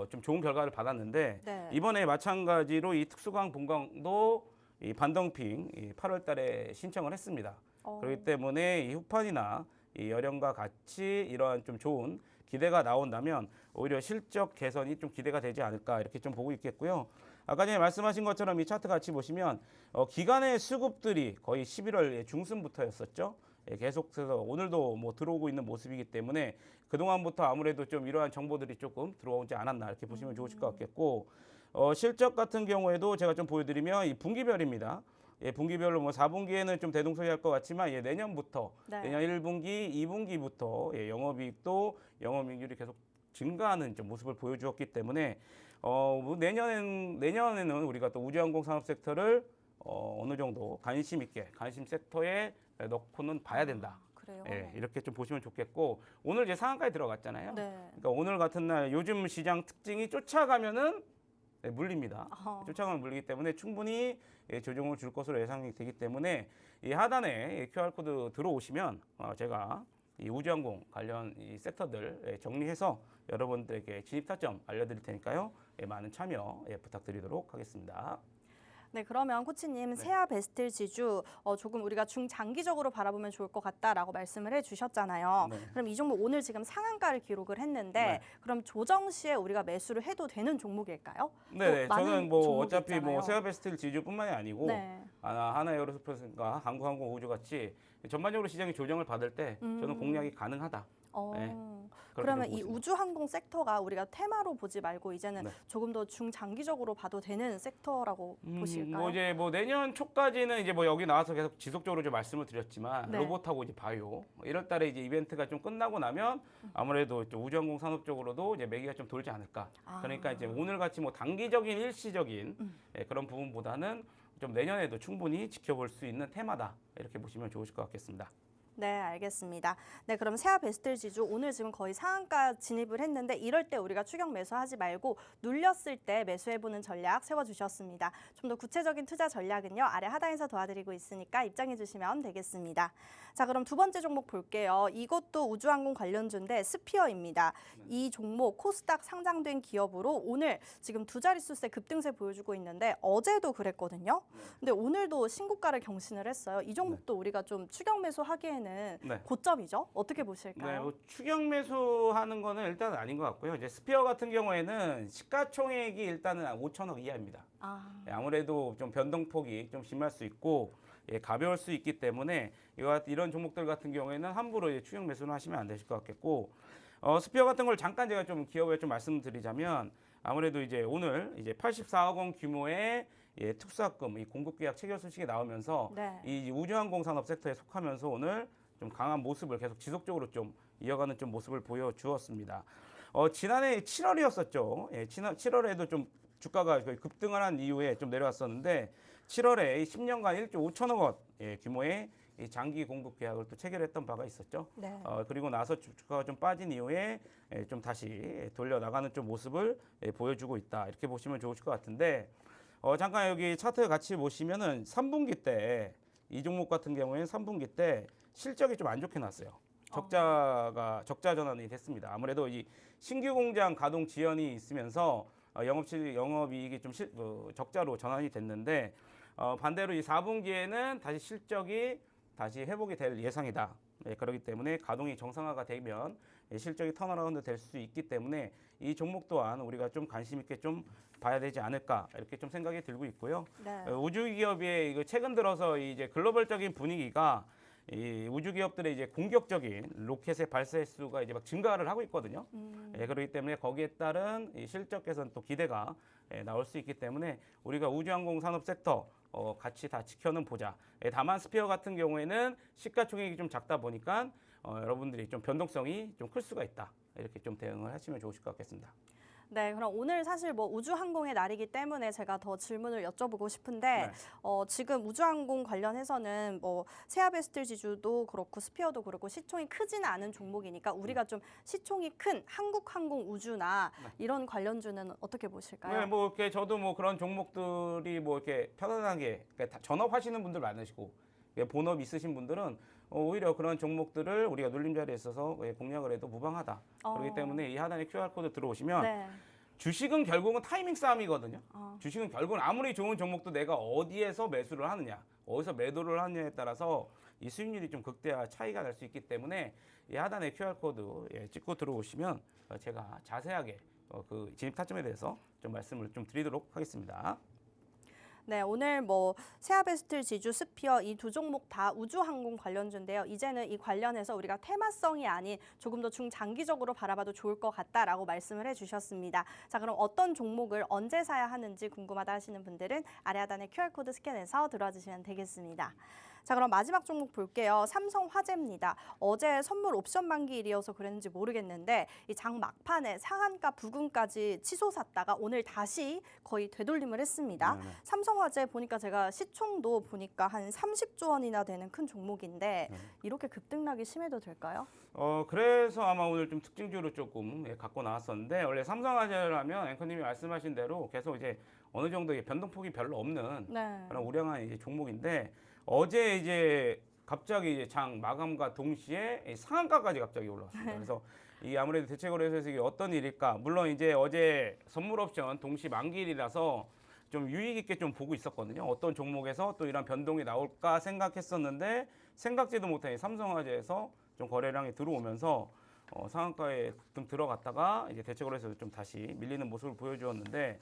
좀 좋은 결과를 받았는데 네. 이번에 마찬가지로 이 특수강 본강도 이 반덤핑 8월달에 신청을 했습니다. 그렇기 때문에 이 후판이나 이 여령과 같이 이러한 좀 좋은 기대가 나온다면 오히려 실적 개선이 좀 기대가 되지 않을까 이렇게 좀 보고 있겠고요. 아까 전에 말씀하신 것처럼 이 차트 같이 보시면 기간의 수급들이 거의 11월 중순부터였었죠. 계속해서 오늘도 들어오고 있는 모습이기 때문에 그동안부터 아무래도 좀 이러한 정보들이 조금 들어오지 않았나 이렇게 보시면 좋으실 것 같겠고 실적 같은 경우에도 제가 좀 보여드리면 이 분기별입니다. 분기별로 4분기에는 좀 대동소이할 것 같지만 내년부터 네. 내년 1분기, 2분기부터 영업이익도 영업이익률이 계속 증가하는 좀 모습을 보여주었기 때문에 내년에는 우리가 또 우주항공 산업 섹터를 어느 정도 관심 있게 관심 섹터에 넣고는 봐야 된다. 그래요? 이렇게 좀 보시면 좋겠고 오늘 이제 상한가에 들어갔잖아요. 네. 그러니까 오늘 같은 날 요즘 시장 특징이 쫓아가면은 물립니다. 쫓아가면 물리기 때문에 충분히 조정을 줄 것으로 예상이 되기 때문에 이 하단에 QR코드 들어오시면 제가 이 우주항공 관련 이 섹터들 정리해서 여러분들에게 진입 타점 알려드릴 테니까요. 많은 참여 부탁드리도록 하겠습니다. 네, 그러면 코치님 세아베스틀 지주 조금 우리가 중장기적으로 바라보면 좋을 것 같다라고 말씀을 해주셨잖아요. 네. 그럼 이 종목 오늘 지금 상한가를 기록을 했는데 네. 그럼 조정 시에 우리가 매수를 해도 되는 종목일까요? 네, 또 많은 저는 종목이 어차피 있잖아요. 세아베스틀 지주뿐만이 아니고 네. 하나 에어로스페이스가 한국항공우주 같이 전반적으로 시장이 조정을 받을 때 저는 공략이 가능하다. 네, 그러면 이 보고 있습니다. 우주항공 섹터가 우리가 테마로 보지 말고 이제는 네. 조금 더 중장기적으로 봐도 되는 섹터라고 보실까요? 내년 초까지는 이제 여기 나와서 계속 지속적으로 좀 말씀을 드렸지만 네. 로봇하고 이제 바이오 1월달에 이제 이벤트가 좀 끝나고 나면 아무래도 좀 우주항공 산업 쪽으로도 이제 매기가 좀 돌지 않을까. 그러니까 이제 오늘 같이 단기적인 일시적인 그런 부분보다는 좀 내년에도 충분히 지켜볼 수 있는 테마다 이렇게 보시면 좋으실 것 같겠습니다. 네, 알겠습니다. 네, 그럼 세아 베스트 지주 오늘 지금 거의 상한가 진입을 했는데 이럴 때 우리가 추격 매수하지 말고 눌렸을 때 매수해보는 전략 세워주셨습니다. 좀 더 구체적인 투자 전략은요, 아래 하단에서 도와드리고 있으니까 입장해 주시면 되겠습니다. 자, 그럼 두 번째 종목 볼게요. 이것도 우주항공 관련주인데 스피어입니다. 이 종목 코스닥 상장된 기업으로 오늘 지금 두 자릿수세 급등세 보여주고 있는데 어제도 그랬거든요. 근데 오늘도 신고가를 경신을 했어요. 이 종목도 우리가 좀 추격 매수하기에는 네. 고점이죠. 어떻게 보실까요? 네, 뭐 추격 매수하는 거는 일단은 아닌 것 같고요. 이제 스피어 같은 경우에는 시가총액이 일단은 5천억 이하입니다. 아, 아무래도 좀 변동폭이 좀 심할 수 있고 가벼울 수 있기 때문에 이런 종목들 같은 경우에는 함부로 이제 추격 매수는 하시면 안 되실 것 같겠고, 스피어 같은 걸 잠깐 제가 좀 기업에 좀 말씀드리자면 아무래도 이제 오늘 이제 84억 원 규모의 특수학금 이 공급 계약 체결 소식이 나오면서 네. 이 우주항공 산업 섹터에 속하면서 오늘 좀 강한 모습을 계속 지속적으로 좀 이어가는 좀 모습을 보여주었습니다. 지난해 7월이었었죠. 7월에도 좀 주가가 거의 급등을 한 이후에 좀 내려왔었는데 7월에 10년간 1조 5천억 원 규모의 이 장기 공급 계약을 또 체결했던 바가 있었죠. 네. 그리고 나서 주가가 좀 빠진 이후에 좀 다시 돌려 나가는 좀 모습을 보여주고 있다. 이렇게 보시면 좋으실 것 같은데 잠깐 여기 차트 같이 보시면은 3분기 때 이 종목 같은 경우에는 3분기 때 실적이 좀 안 좋게 났어요. 적자 전환이 됐습니다. 아무래도 이 신규 공장 가동 지연이 있으면서 영업이익이 좀 적자로 전환이 됐는데 반대로 이 4분기에는 다시 실적이 다시 회복이 될 예상이다. 그렇기 때문에 가동이 정상화가 되면 실적이 턴어라운드 될 수 있기 때문에 이 종목 또한 우리가 좀 관심 있게 좀 봐야 되지 않을까 이렇게 좀 생각이 들고 있고요. 네. 우주 기업의 이거 최근 들어서 이제 글로벌적인 분위기가 이 우주 기업들의 이제 공격적인 로켓의 발사 횟수가 이제 막 증가를 하고 있거든요. 그렇기 때문에 거기에 따른 이 실적 개선 또 기대가 나올 수 있기 때문에 우리가 우주항공 산업 섹터 같이 다 지켜는 보자. 다만 스피어 같은 경우에는 시가총액이 좀 작다 보니까 여러분들이 좀 변동성이 좀 클 수가 있다. 이렇게 좀 대응을 하시면 좋으실 것 같겠습니다. 네, 그럼 오늘 사실 뭐 우주항공의 날이기 때문에 제가 더 질문을 여쭤보고 싶은데 네. 지금 우주항공 관련해서는 뭐 세아베스트 지주도 그렇고 스피어도 그렇고 시총이 크지는 않은 종목이니까 우리가 좀 시총이 큰 한국항공 우주나 이런 관련주는 어떻게 보실까요? 네, 뭐 이렇게 저도 뭐 그런 종목들이 뭐 이렇게 편안하게 그러니까 전업하시는 분들 많으시고 본업 있으신 분들은 오히려 그런 종목들을 우리가 눌림 자리에 있어서 공략을 해도 무방하다. 그렇기 때문에 이 하단에 QR 코드 들어오시면 네. 주식은 결국은 타이밍 싸움이거든요. 주식은 결국은 아무리 좋은 종목도 내가 어디에서 매수를 하느냐, 어디서 매도를 하느냐에 따라서 이 수익률이 좀 극대화 차이가 날 수 있기 때문에 이 하단에 QR코드 찍고 들어오시면 제가 자세하게 그 진입 타점에 대해서 좀 말씀을 좀 드리도록 하겠습니다. 네, 오늘 뭐 세아베스트 지주 스피어 이 두 종목 다 우주항공 관련주인데요. 이제는 이 관련해서 우리가 테마성이 아닌 조금 더 중장기적으로 바라봐도 좋을 것 같다라고 말씀을 해주셨습니다. 자, 그럼 어떤 종목을 언제 사야 하는지 궁금하다 하시는 분들은 아래 하단에 QR코드 스캔해서 들어와 주시면 되겠습니다. 자, 그럼 마지막 종목 볼게요. 삼성화재입니다. 어제 선물 옵션 만기일이어서 그랬는지 모르겠는데 이 장 막판에 상한가 부근까지 치솟았다가 오늘 다시 거의 되돌림을 했습니다. 네네. 삼성화재 보니까 제가 시총도 보니까 한 30조 원이나 되는 큰 종목인데 이렇게 급등락이 심해도 될까요? 그래서 아마 오늘 좀 특징주로 조금 갖고 나왔었는데 원래 삼성화재라면 앵커님이 말씀하신 대로 계속 이제 어느 정도 변동폭이 별로 없는 네. 그런 우량한 이제 종목인데 어제 이제 갑자기 이제 장 마감과 동시에 이 상한가까지 갑자기 올라왔습니다. 그래서 이 아무래도 대체거래소에서 이게 어떤 일일까? 물론 이제 어제 선물 옵션 동시 만기일이라서 좀 유익 있게 좀 보고 있었거든요. 어떤 종목에서 또 이런 변동이 나올까 생각했었는데 생각지도 못한 이 삼성화재에서 좀 거래량이 들어오면서 상한가에 좀 들어갔다가 이제 대체거래소에서 좀 다시 밀리는 모습을 보여주었는데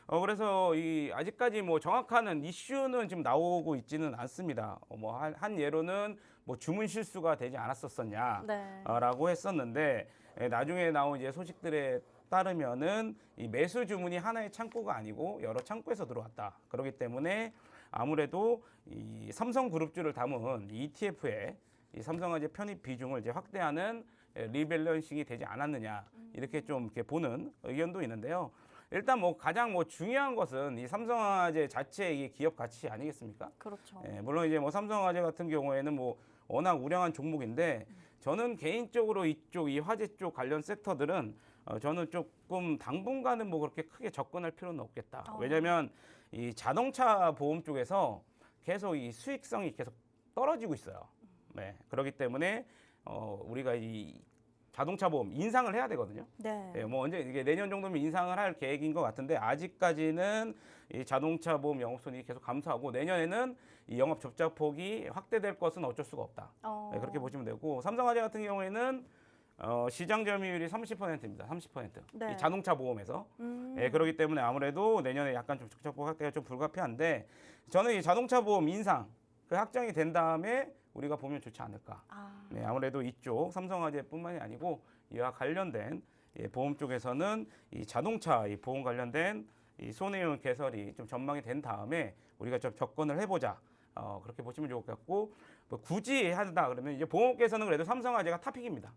그래서 이 아직까지 뭐 정확한 이슈는 지금 나오고 있지는 않습니다. 뭐 한 예로는 뭐 주문 실수가 되지 않았었냐라고 했었는데 나중에 나온 이제 소식들에 따르면은 이 매수 주문이 하나의 창구가 아니고 여러 창구에서 들어왔다. 그렇기 때문에 아무래도 이 삼성그룹주를 담은 ETF에 이 삼성화재 편입 비중을 이제 확대하는 리밸런싱이 되지 않았느냐 이렇게 좀 이렇게 보는 의견도 있는데요. 일단 뭐 가장 뭐 중요한 것은 이 삼성화재 자체의 이 기업 가치 아니겠습니까? 그렇죠. 예, 물론 이제 뭐 삼성화재 같은 경우에는 뭐 워낙 우량한 종목인데 저는 개인적으로 이쪽 이 화재 쪽 관련 섹터들은 저는 조금 당분간은 뭐 그렇게 크게 접근할 필요는 없겠다. 왜냐하면 이 자동차 보험 쪽에서 계속 이 수익성이 계속 떨어지고 있어요. 네, 그렇기 때문에 우리가 이 자동차 보험 인상을 해야 되거든요. 네. 예, 뭐 언제 이게 내년 정도면 인상을 할 계획인 것 같은데 아직까지는 이 자동차 보험 영업손익이 계속 감소하고 내년에는 이 영업 적자 폭이 확대될 것은 어쩔 수가 없다. 네, 그렇게 보시면 되고 삼성화재 같은 경우에는 시장 점유율이 30%입니다. 30%. 네. 이 자동차 보험에서. 예, 그렇기 때문에 아무래도 내년에 약간 좀 적자 폭 확대가 좀 불가피한데 저는 이 자동차 보험 인상 그 확정이 된 다음에 우리가 보면 좋지 않을까. 네, 아무래도 이쪽 삼성화재뿐만이 아니고 이와 관련된 보험 쪽에서는 이 자동차 이 보험 관련된 이 손해율 개설이 좀 전망이 된 다음에 우리가 좀 접근을 해보자. 그렇게 보시면 좋을 것 같고 뭐 굳이 하다 그러면 이제 보험업계에서는 그래도 삼성화재가 탑픽입니다.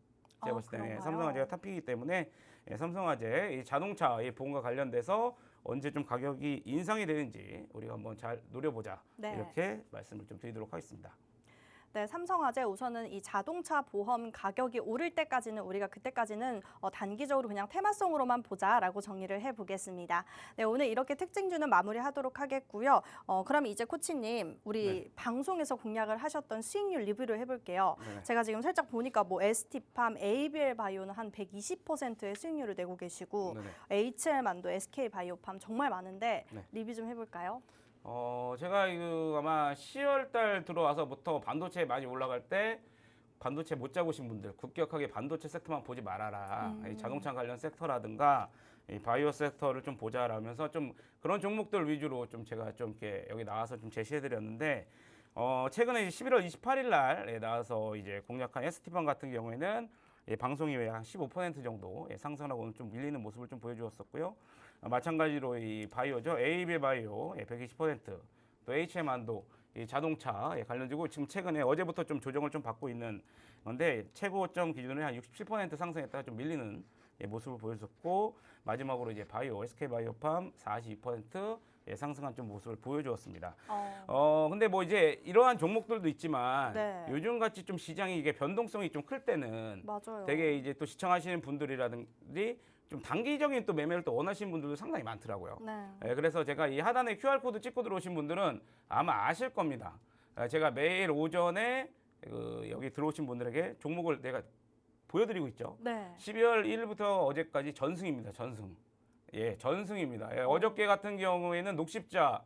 제가 봤을 때는 그런가요? 삼성화재가 탑픽이기 때문에 삼성화재 이 자동차 이 보험과 관련돼서 언제 좀 가격이 인상이 되는지 우리가 한번 잘 노려보자. 네. 이렇게 말씀을 좀 드리도록 하겠습니다. 네, 삼성화재 우선은 이 자동차 보험 가격이 오를 때까지는 우리가 그때까지는 단기적으로 그냥 테마성으로만 보자라고 정리를 해보겠습니다. 네, 오늘 이렇게 특징주는 마무리하도록 하겠고요. 그럼 이제 코치님, 우리 방송에서 공략을 하셨던 수익률 리뷰를 해볼게요. 네. 제가 지금 살짝 보니까 뭐 ST팜, ABL 바이오는 한 120%의 수익률을 내고 계시고 네네. HL만도, SK 바이오팜 정말 많은데 네. 리뷰 좀 해볼까요? 제가 아마 10월 달 들어와서부터 반도체 많이 올라갈 때 반도체 못 잡으신 분들 급격하게 반도체 섹터만 보지 말아라. 이 자동차 관련 섹터라든가 이 바이오 섹터를 좀 보자라면서 좀 그런 종목들 위주로 좀 제가 좀 이렇게 여기 나와서 좀 제시해드렸는데 최근에 이제 11월 28일 날 나와서 이제 공략한 ST팜 같은 경우에는 방송 이후에 한 15% 정도 상승하고 좀 밀리는 모습을 좀 보여주었었고요. 마찬가지로 이 바이오죠. AB 바이오 120%, 또 HM안도 이 자동차 관련주고 지금 최근에 어제부터 좀 조정을 좀 받고 있는 건데 최고점 기준으로 한 67% 상승했다가 좀 밀리는 모습을 보여줬고 마지막으로 이제 바이오 SK 바이오팜 42% 상승한 좀 모습을 보여주었습니다. 근데 뭐 이제 이러한 종목들도 있지만 네. 요즘 같이 좀 시장이 이게 변동성이 좀 클 때는 맞아요. 되게 이제 또 시청하시는 분들이라든지 좀 단기적인 또 매매를 또 원하시는 분들도 상당히 많더라고요. 네. 그래서 제가 이 하단에 QR코드 찍고 들어오신 분들은 아마 아실 겁니다. 제가 매일 오전에 여기 들어오신 분들에게 종목을 내가 보여드리고 있죠. 네. 12월 1일부터 어제까지 전승입니다. 전승. 예, 전승입니다. 어저께 같은 경우에는 녹십자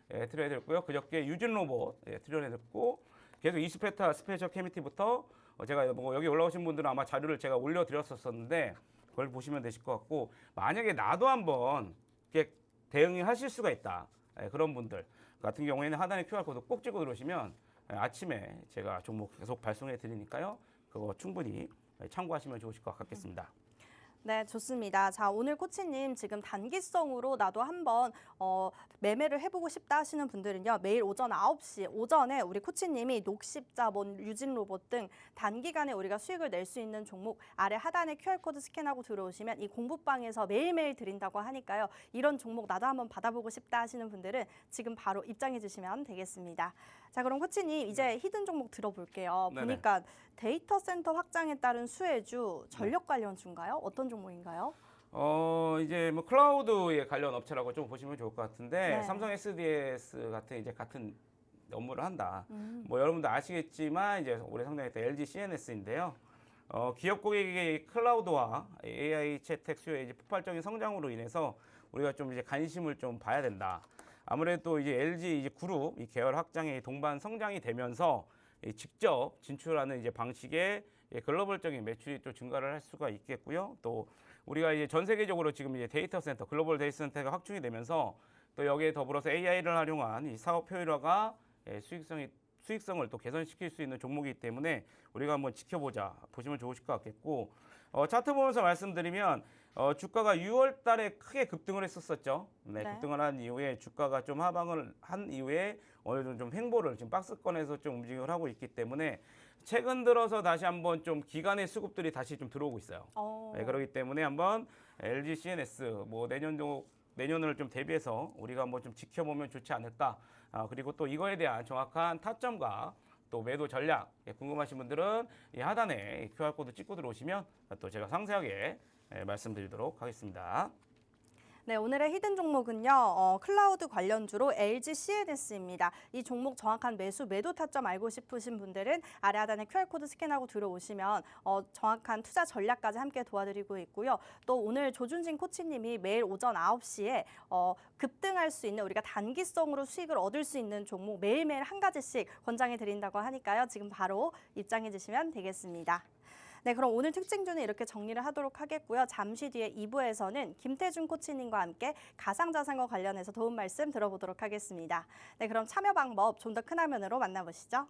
트레이드했고요. 그저께 유진 로봇 트레이드했고 계속 이스페타 스페셜 케미티부터 제가 뭐 여기 올라오신 분들은 아마 자료를 제가 올려드렸었는데 그걸 보시면 되실 것 같고 만약에 나도 한번 이렇게 대응하실 수가 있다. 그런 분들 같은 경우에는 하단에 QR코드 꼭 찍고 들어오시면 아침에 제가 종목 계속 발송해 드리니까요. 그거 충분히 참고하시면 좋으실 것 같겠습니다. 네, 좋습니다. 자, 오늘 코치님 지금 단기성으로 나도 한번 매매를 해보고 싶다 하시는 분들은요. 매일 오전 9시 오전에 우리 코치님이 녹십자, 유진로봇 등 단기간에 우리가 수익을 낼 수 있는 종목 아래 하단에 QR코드 스캔하고 들어오시면 이 공부방에서 매일매일 드린다고 하니까요. 이런 종목 나도 한번 받아보고 싶다 하시는 분들은 지금 바로 입장해 주시면 되겠습니다. 자, 그럼 코치님 이제 히든 종목 들어볼게요. 네네. 보니까 데이터 센터 확장에 따른 수혜주, 전력 관련주인가요? 어떤 종목인가요? 이제 뭐 클라우드에 관련 업체라고 좀 보시면 좋을 것 같은데 네. 삼성 SDS 같은 이제 같은 업무를 한다. 뭐 여러분들 아시겠지만 이제 올해 상장했던 LG CNS인데요. 기업 고객의 클라우드와 AI 채택 수요의 이제 폭발적인 성장으로 인해서 우리가 좀 이제 관심을 좀 봐야 된다. 아무래도 이제 LG 이제 그룹 이 계열 확장의 동반 성장이 되면서 직접 진출하는 이제 방식의 글로벌적인 매출이 또 증가를 할 수가 있겠고요. 또 우리가 이제 전 세계적으로 지금 이제 데이터 센터, 글로벌 데이터 센터가 확충이 되면서 또 여기에 더불어서 AI를 활용한 이 사업 효율화가 수익성을 또 개선시킬 수 있는 종목이기 때문에 우리가 한번 지켜보자 보시면 좋으실 것 같겠고 차트 보면서 말씀드리면 주가가 6월 달에 크게 급등을 했었었죠. 네, 네. 급등을 한 이후에 주가가 좀 하방을 한 이후에 어느 정도 좀 횡보를 지금 박스권에서 좀 움직임을 하고 있기 때문에 최근 들어서 다시 한번 좀 기관의 수급들이 다시 좀 들어오고 있어요. 네, 그렇기 때문에 한번 LG CNS 뭐 내년을 좀 대비해서 우리가 한번 좀 지켜보면 좋지 않을까. 그리고 또 이거에 대한 정확한 타점과 또 매도 전략 궁금하신 분들은 이 하단에 QR코드 찍고 들어오시면 또 제가 상세하게 말씀드리도록 하겠습니다. 네, 오늘의 히든 종목은요, 클라우드 관련주로 LG CNS입니다. 이 종목 정확한 매도 타점 알고 싶으신 분들은 아래 하단에 QR코드 스캔하고 들어오시면 정확한 투자 전략까지 함께 도와드리고 있고요. 또 오늘 조준진 코치님이 매일 오전 9시에 급등할 수 있는 우리가 단기성으로 수익을 얻을 수 있는 종목 매일매일 한 가지씩 권장해 드린다고 하니까요. 지금 바로 입장해 주시면 되겠습니다. 네, 그럼 오늘 특징주는 이렇게 정리를 하도록 하겠고요. 잠시 뒤에 2부에서는 김태준 코치님과 함께 가상자산과 관련해서 도움 말씀 들어보도록 하겠습니다. 네, 그럼 참여 방법 좀 더 큰 화면으로 만나보시죠.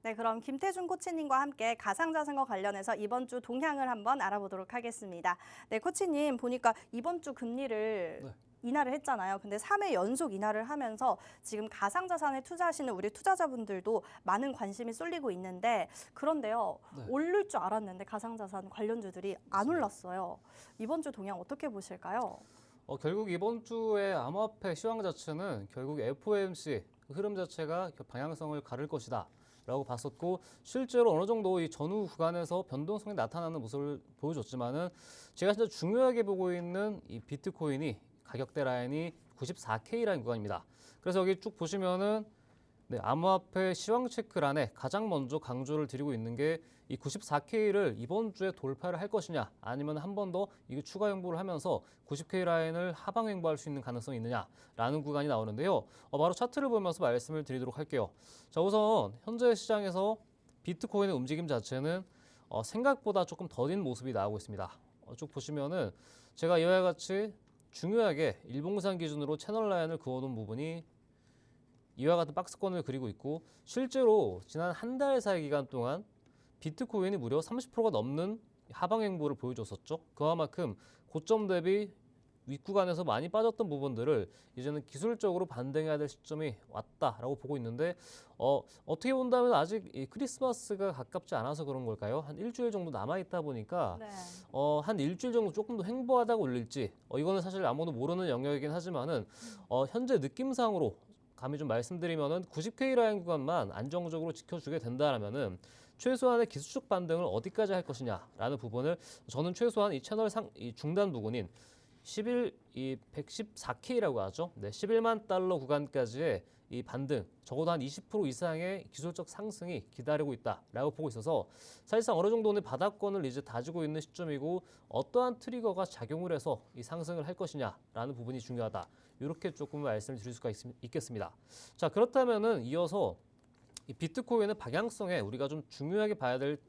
네, 그럼 김태준 코치님과 함께 가상자산과 관련해서 이번 주 동향을 한번 알아보도록 하겠습니다. 네, 코치님 보니까 이번 주 금리를 인하를 했잖아요. 근데 3회 연속 인하를 하면서 지금 가상자산에 투자하시는 우리 투자자분들도 많은 관심이 쏠리고 있는데 그런데요. 오를 줄 알았는데 가상자산 관련주들이 안 올랐어요. 이번 주 동향 어떻게 보실까요? 결국 이번 주의 암호화폐 시황 자체는 결국 FOMC 흐름 자체가 방향성을 가를 것이다 라고 봤었고 실제로 어느 정도 이 전후 구간에서 변동성이 나타나는 모습을 보여줬지만은 제가 진짜 중요하게 보고 있는 이 비트코인이 가격대 라인이 94K 라인 구간입니다. 그래서 여기 쭉 보시면은 암호화폐 시황 체크란에 가장 먼저 강조를 드리고 있는 게 이 94K를 이번 주에 돌파를 할 것이냐 아니면 한 번 더 이거 추가 횡보를 하면서 90K 라인을 하방 횡보할 수 있는 가능성이 있느냐라는 구간이 나오는데요. 바로 차트를 보면서 말씀을 드리도록 할게요. 자, 우선 현재 시장에서 비트코인의 움직임 자체는 생각보다 조금 더딘 모습이 나오고 있습니다. 쭉 보시면은 제가 이와 같이 중요하게 일봉상 기준으로 채널 라인을 그어놓은 부분이 이와 같은 박스권을 그리고 있고 실제로 지난 한 달 사이 기간 동안 비트코인이 무려 30%가 넘는 하방 행보를 보여줬었죠. 그와 만큼 고점 대비 윗구간에서 많이 빠졌던 부분들을 이제는 기술적으로 반등해야 될 시점이 왔다라고 보고 있는데 어떻게 본다면 아직 이 크리스마스가 가깝지 않아서 그런 걸까요? 한 일주일 정도 남아있다 보니까 한 일주일 정도 조금 더 횡보하다가 올릴지 이거는 사실 아무도 모르는 영역이긴 하지만은 현재 느낌상으로 감히 좀 말씀드리면은 90K 라인 구간만 안정적으로 지켜주게 된다라면은 최소한의 기술적 반등을 어디까지 할 것이냐라는 부분을 저는 최소한 이 채널 이 중단 부분인 114K라고 하죠. 11만 달러 구간까지의 이 반등, 적어도 한 20% 이상의 기술적 상승이 기다리고 있다라고 보고 있어서 사실상 어느 정도는 바닥권을 이제 다지고 있는 시점이고 어떠한 트리거가 작용을 해서 이 상승을 할 것이냐라는 부분이 중요하다. 이렇게 조금 말씀을 드릴 수가 있겠습니다. 자, 그렇다면은 이어서 이 비트코인의 방향성에 우리가 좀 중요하게 봐야 될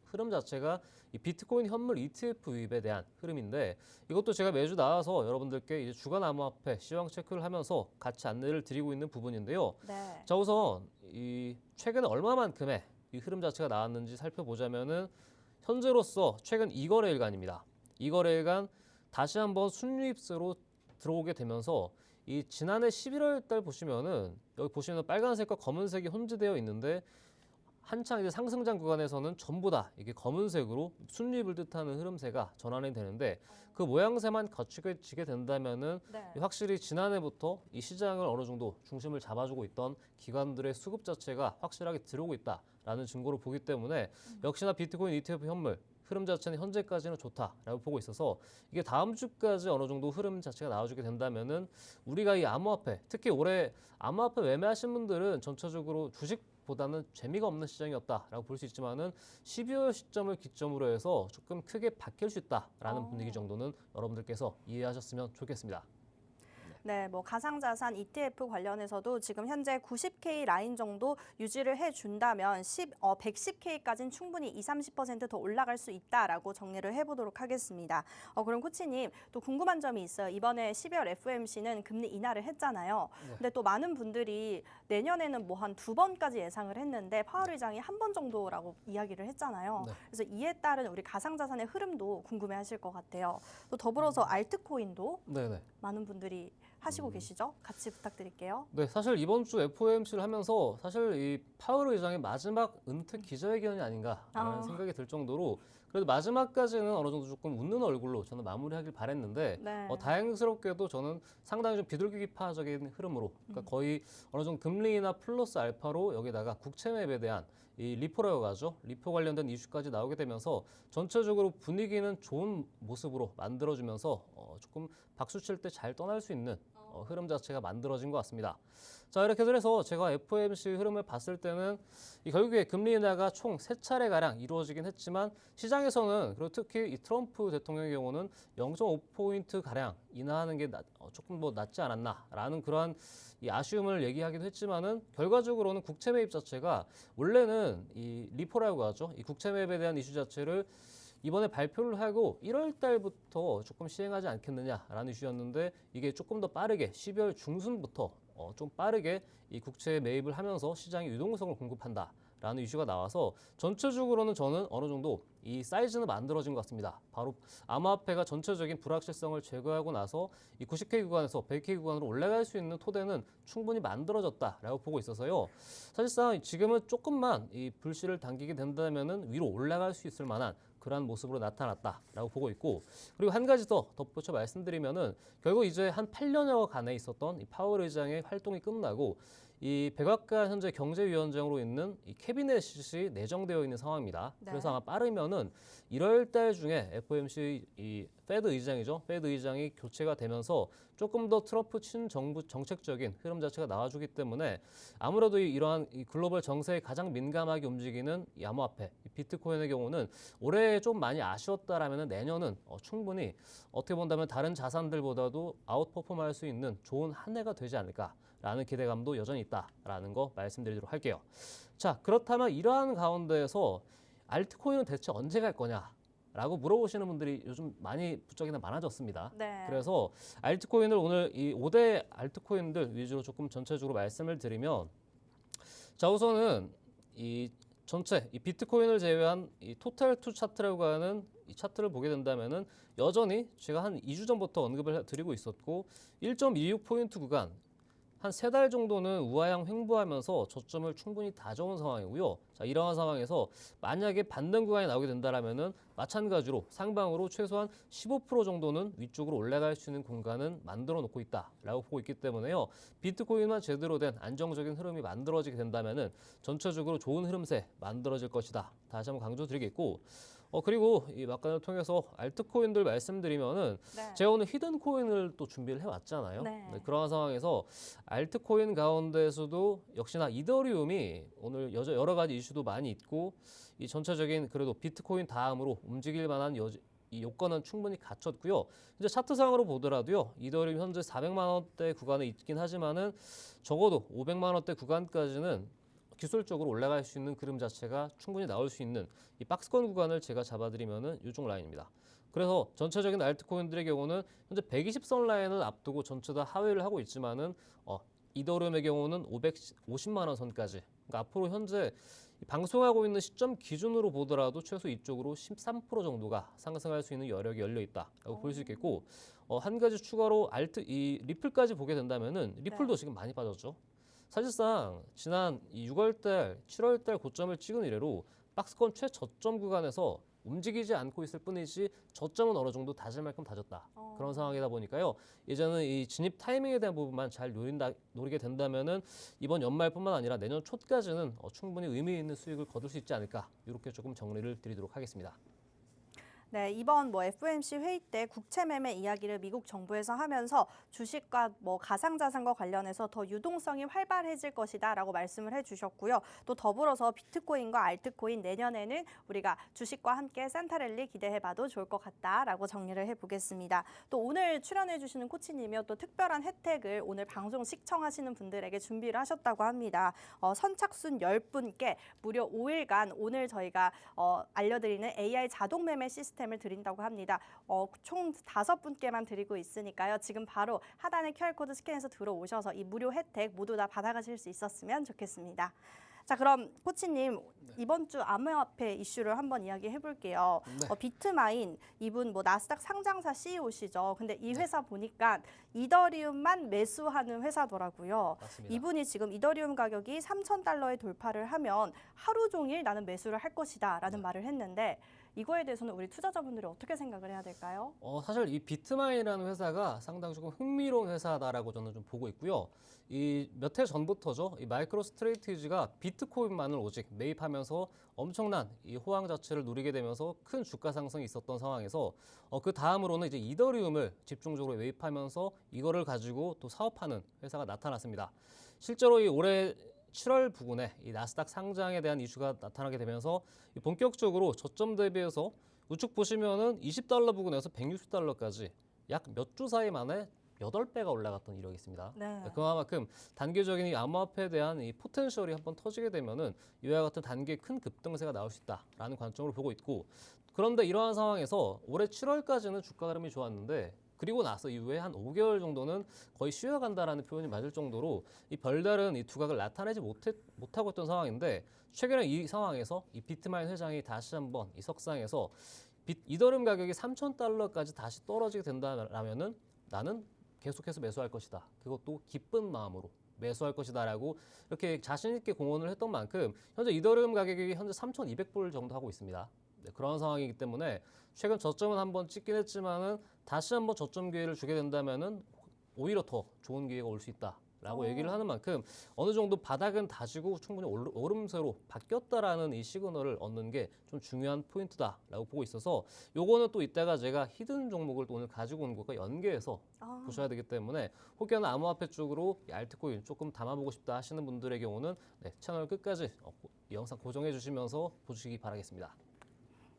흐름 자체가 이 비트코인 현물 ETF 유입에 대한 흐름인데 이것도 제가 매주 나와서 여러분들께 이제 주간 암호화폐 시황 체크를 하면서 같이 안내를 드리고 있는 부분인데요. 자, 우선 이 최근에 얼마만큼의 이 흐름 자체가 나왔는지 살펴보자면은 현재로서 최근 2거래일간입니다. 2거래일간 다시 한번 순유입세로 들어오게 되면서 이 지난해 11월 달 보시면은 여기 보시면 빨간색과 검은색이 혼재되어 있는데 한창 이제 상승장 구간에서는 전부 다 이게 검은색으로 순유입을 뜻하는 흐름세가 전환이 되는데 그 모양새만 갖추게 된다면은 확실히 지난해부터 이 시장을 어느 정도 중심을 잡아주고 있던 기관들의 수급 자체가 확실하게 들어오고 있다라는 증거를 보기 때문에 역시나 비트코인 ETF 현물 흐름 자체는 현재까지는 좋다라고 보고 있어서 이게 다음 주까지 어느 정도 흐름 자체가 나와주게 된다면은 우리가 이 암호화폐 특히 올해 암호화폐 매매하신 분들은 전체적으로 주식 보다는 재미가 없는 시장이었다라고 볼 수 있지만은 12월 시점을 기점으로 해서 조금 크게 바뀔 수 있다라는 분위기 정도는 여러분들께서 이해하셨으면 좋겠습니다. 네, 뭐 가상자산 ETF 관련해서도 지금 현재 90K 라인 정도 유지를 해준다면 110K까지는 충분히 20-30% 더 올라갈 수 있다라고 정리를 해보도록 하겠습니다. 그럼 코치님 또 궁금한 점이 있어요. 이번에 12월 FOMC는 금리 인하를 했잖아요. 근데 또 많은 분들이 내년에는 뭐 한 2번까지 예상을 했는데 파월 의장이 한 번 정도라고 이야기를 했잖아요. 네. 그래서 이에 따른 우리 가상자산의 흐름도 궁금해하실 것 같아요. 또 더불어서 알트코인도 네네. 많은 분들이 하시고 계시죠? 같이 부탁드릴게요. 네, 사실 이번 주 FOMC를 하면서 사실 이 파월 의장의 마지막 은퇴 기자회견이 아닌가라는 생각이 들 정도로 그래도 마지막까지는 어느 정도 조금 웃는 얼굴로 저는 마무리하길 바랬는데 네. 다행스럽게도 저는 상당히 좀 비둘기파적인 흐름으로 그러니까 거의 어느 정도 금리나 플러스 알파로 여기다가 국채 맵에 대한 이 리포라고 하죠. 리포 관련된 이슈까지 나오게 되면서 전체적으로 분위기는 좋은 모습으로 만들어주면서 조금 박수 칠 때 잘 떠날 수 있는 흐름 자체가 만들어진 것 같습니다. 자, 이렇게 해서 제가 FOMC 흐름을 봤을 때는 결국에 금리 인하가 총 3차례가량 이루어지긴 했지만 시장에서는 그리고 특히 이 트럼프 대통령의 경우는 0.5포인트가량 인하하는 게 조금 더 낫지 않았나라는 그러한 이 아쉬움을 얘기하기도 했지만은 결과적으로는 국채 매입 자체가 원래는 이 리포라고 하죠. 이 국채 매입에 대한 이슈 자체를 이번에 발표를 하고 1월 달부터 조금 시행하지 않겠느냐라는 이슈였는데 이게 조금 더 빠르게 12월 중순부터 좀 빠르게 이 국채 매입을 하면서 시장에 유동성을 공급한다라는 이슈가 나와서 전체적으로는 저는 어느 정도 이 사이즈는 만들어진 것 같습니다. 바로 암호화폐가 전체적인 불확실성을 제거하고 나서 이 90K 구간에서 100K 구간으로 올라갈 수 있는 토대는 충분히 만들어졌다라고 보고 있어서요. 사실상 지금은 조금만 이 불씨를 당기게 된다면은 위로 올라갈 수 있을 만한 그러한 모습으로 나타났다라고 보고 있고 그리고 한 가지 더 덧붙여 말씀드리면은 결국 이제 한 8년여간에 있었던 이 파월 의장의 활동이 끝나고 이 백악관 현재 경제위원장으로 있는 이 캐비넷이 내정되어 있는 상황입니다. 네. 그래서 아마 빠르면은 1월 달 중에 FOMC 이 페드 의장이죠. 페드 의장이 교체가 되면서 조금 더 트럼프 친정부 정책적인 흐름 자체가 나와주기 때문에 아무래도 이러한 이 글로벌 정세에 가장 민감하게 움직이는 이 암호화폐, 이 비트코인의 경우는 올해 좀 많이 아쉬웠다라면 내년은 충분히 어떻게 본다면 다른 자산들보다도 아웃퍼폼할 수 있는 좋은 한 해가 되지 않을까라는 기대감도 여전히 있다라는 거 말씀드리도록 할게요. 자, 그렇다면 이러한 가운데에서 알트코인은 대체 언제 갈 거냐? 라고 물어보시는 분들이 요즘 많이 부쩍이나 많아졌습니다. 네. 그래서 알트코인을 오늘 이 5대 알트코인들 위주로 조금 전체적으로 말씀을 드리면 자, 우선은 이 전체 이 비트코인을 제외한 이 토탈 투 차트라고 하는 이 차트를 보게 된다면은 여전히 제가 한 2주 전부터 언급을 드리고 있었고 1.26포인트 구간 한 3달 정도는 우하향 횡보하면서 저점을 충분히 다져온 상황이고요. 자, 이러한 상황에서 만약에 반등 구간이 나오게 된다라면은 마찬가지로 상방으로 최소한 15% 정도는 위쪽으로 올라갈 수 있는 공간은 만들어 놓고 있다라고 보고 있기 때문에요. 비트코인만 제대로 된 안정적인 흐름이 만들어지게 된다면은 전체적으로 좋은 흐름세 만들어질 것이다. 다시 한번 강조드리겠고 그리고 이 막간을 통해서 알트코인들 말씀드리면은 네. 제가 오늘 히든 코인을 또 준비를 해왔잖아요. 네. 그러한 상황에서 알트코인 가운데에서도 역시나 이더리움이 오늘 여러 가지 이슈도 많이 있고 이 전체적인 그래도 비트코인 다음으로 움직일 만한 이 요건은 충분히 갖췄고요. 이제 차트상으로 보더라도요. 이더리움 현재 400만 원대 구간에 있긴 하지만은 적어도 500만 원대 구간까지는 기술적으로 올라갈 수 있는 그림 자체가 충분히 나올 수 있는 이 박스권 구간을 제가 잡아드리면은 이쪽 라인입니다. 그래서 전체적인 알트코인들의 경우는 현재 120선 라인을 앞두고 전체 다 하회를 하고 있지만은 이더리움의 경우는 550만 원 선까지. 그러니까 앞으로 현재 방송하고 있는 시점 기준으로 보더라도 최소 이쪽으로 13% 정도가 상승할 수 있는 여력이 열려 있다라고 볼 수 있겠고 한 가지 추가로 이 리플까지 보게 된다면은 리플도 지금 많이 빠졌죠. 사실상 지난 6월달, 7월달 고점을 찍은 이래로 박스권 최저점 구간에서 움직이지 않고 있을 뿐이지 저점은 어느 정도 다질 만큼 다졌다. 그런 상황이다 보니까요. 이제는 이 진입 타이밍에 대한 부분만 잘 노리게 된다면은 이번 연말뿐만 아니라 내년 초까지는 충분히 의미 있는 수익을 거둘 수 있지 않을까. 이렇게 조금 정리를 드리도록 하겠습니다. 네, 이번 FOMC 회의 때 국채 매매 이야기를 미국 정부에서 하면서 주식과 가상자산과 관련해서 더 유동성이 활발해질 것이다라고 말씀을 해주셨고요. 또 더불어서 비트코인과 알트코인 내년에는 우리가 주식과 함께 산타랠리 기대해봐도 좋을 것 같다라고 정리를 해보겠습니다. 또 오늘 출연해주시는 코치님이요, 또 특별한 혜택을 오늘 방송 시청하시는 분들에게 준비를 하셨다고 합니다. 선착순 10분께 무려 5일간 오늘 저희가 알려드리는 AI 자동 매매 시스템을 드린다고 합니다. 총 5분께만 드리고 있으니까요. 지금 바로 하단의 QR코드 스캔해서 들어오셔서 이 무료 혜택 모두 다 받아가실 수 있었으면 좋겠습니다. 자, 그럼 코치님, 이번 주 암호화폐 이슈를 한번 이야기해 볼게요. 네. 비트마인, 이분 나스닥 상장사 CEO시죠. 근데 이 회사 보니까 이더리움만 매수하는 회사더라고요. 맞습니다. 이분이 지금 이더리움 가격이 $3,000에 돌파를 하면 하루 종일 나는 매수를 할 것이다 라는 말을 했는데, 이거에 대해서는 우리 투자자분들이 어떻게 생각을 해야 될까요? 사실 이 비트마인이라는 회사가 상당히 조금 흥미로운 회사다라고 저는 좀 보고 있고요. 이 몇 해 전부터죠. 이 마이크로 스트레이티지가 비트코인만을 오직 매입하면서 엄청난 이 호황 자체를 누리게 되면서 큰 주가 상승이 있었던 상황에서 그 다음으로는 이제 이더리움을 집중적으로 매입하면서 이거를 가지고 또 사업하는 회사가 나타났습니다. 실제로 이 올해 7월 부근에 이 나스닥 상장에 대한 이슈가 나타나게 되면서 본격적으로 저점 대비해서 우측 보시면은 $20 부근에서 $160까지 약 몇 주 사이 만에 8배가 올라갔던 이력이 있습니다. 네. 그만큼 단기적인 이 암호화폐에 대한 이 포텐셜이 한번 터지게 되면은 이와 같은 단기의 큰 급등세가 나올 수 있다라는 관점으로 보고 있고, 그런데 이러한 상황에서 올해 7월까지는 주가 흐름이 좋았는데 그리고 나서 이후에 한 5개월 정도는 거의 쉬어간다라는 표현이 맞을 정도로 이 별다른 이 두각을 나타내지 못하고 있던 상황인데, 최근에 이 상황에서 이 비트마인 회장이 다시 한번 이 석상에서 이더리움 가격이 $3,000까지 다시 떨어지게 된다라면은 나는 계속해서 매수할 것이다. 그것도 기쁜 마음으로 매수할 것이다라고 이렇게 자신 있게 공언을 했던 만큼 현재 이더리움 가격이 현재 3,200불 정도 하고 있습니다. 네, 그런 상황이기 때문에 최근 저점은 한번 찍긴 했지만은 다시 한번 저점 기회를 주게 된다면은 오히려 더 좋은 기회가 올 수 있다라고 얘기를 하는 만큼 어느 정도 바닥은 다지고 충분히 오름세로 바뀌었다라는 이 시그널을 얻는 게 좀 중요한 포인트다라고 보고 있어서, 요거는 또 이따가 제가 히든 종목을 또 오늘 가지고 온 것과 연계해서 보셔야 되기 때문에 혹여나 암호화폐 쪽으로 이 알트코인 조금 담아보고 싶다 하시는 분들의 경우는 채널 끝까지 이 영상 고정해 주시면서 보시기 바라겠습니다.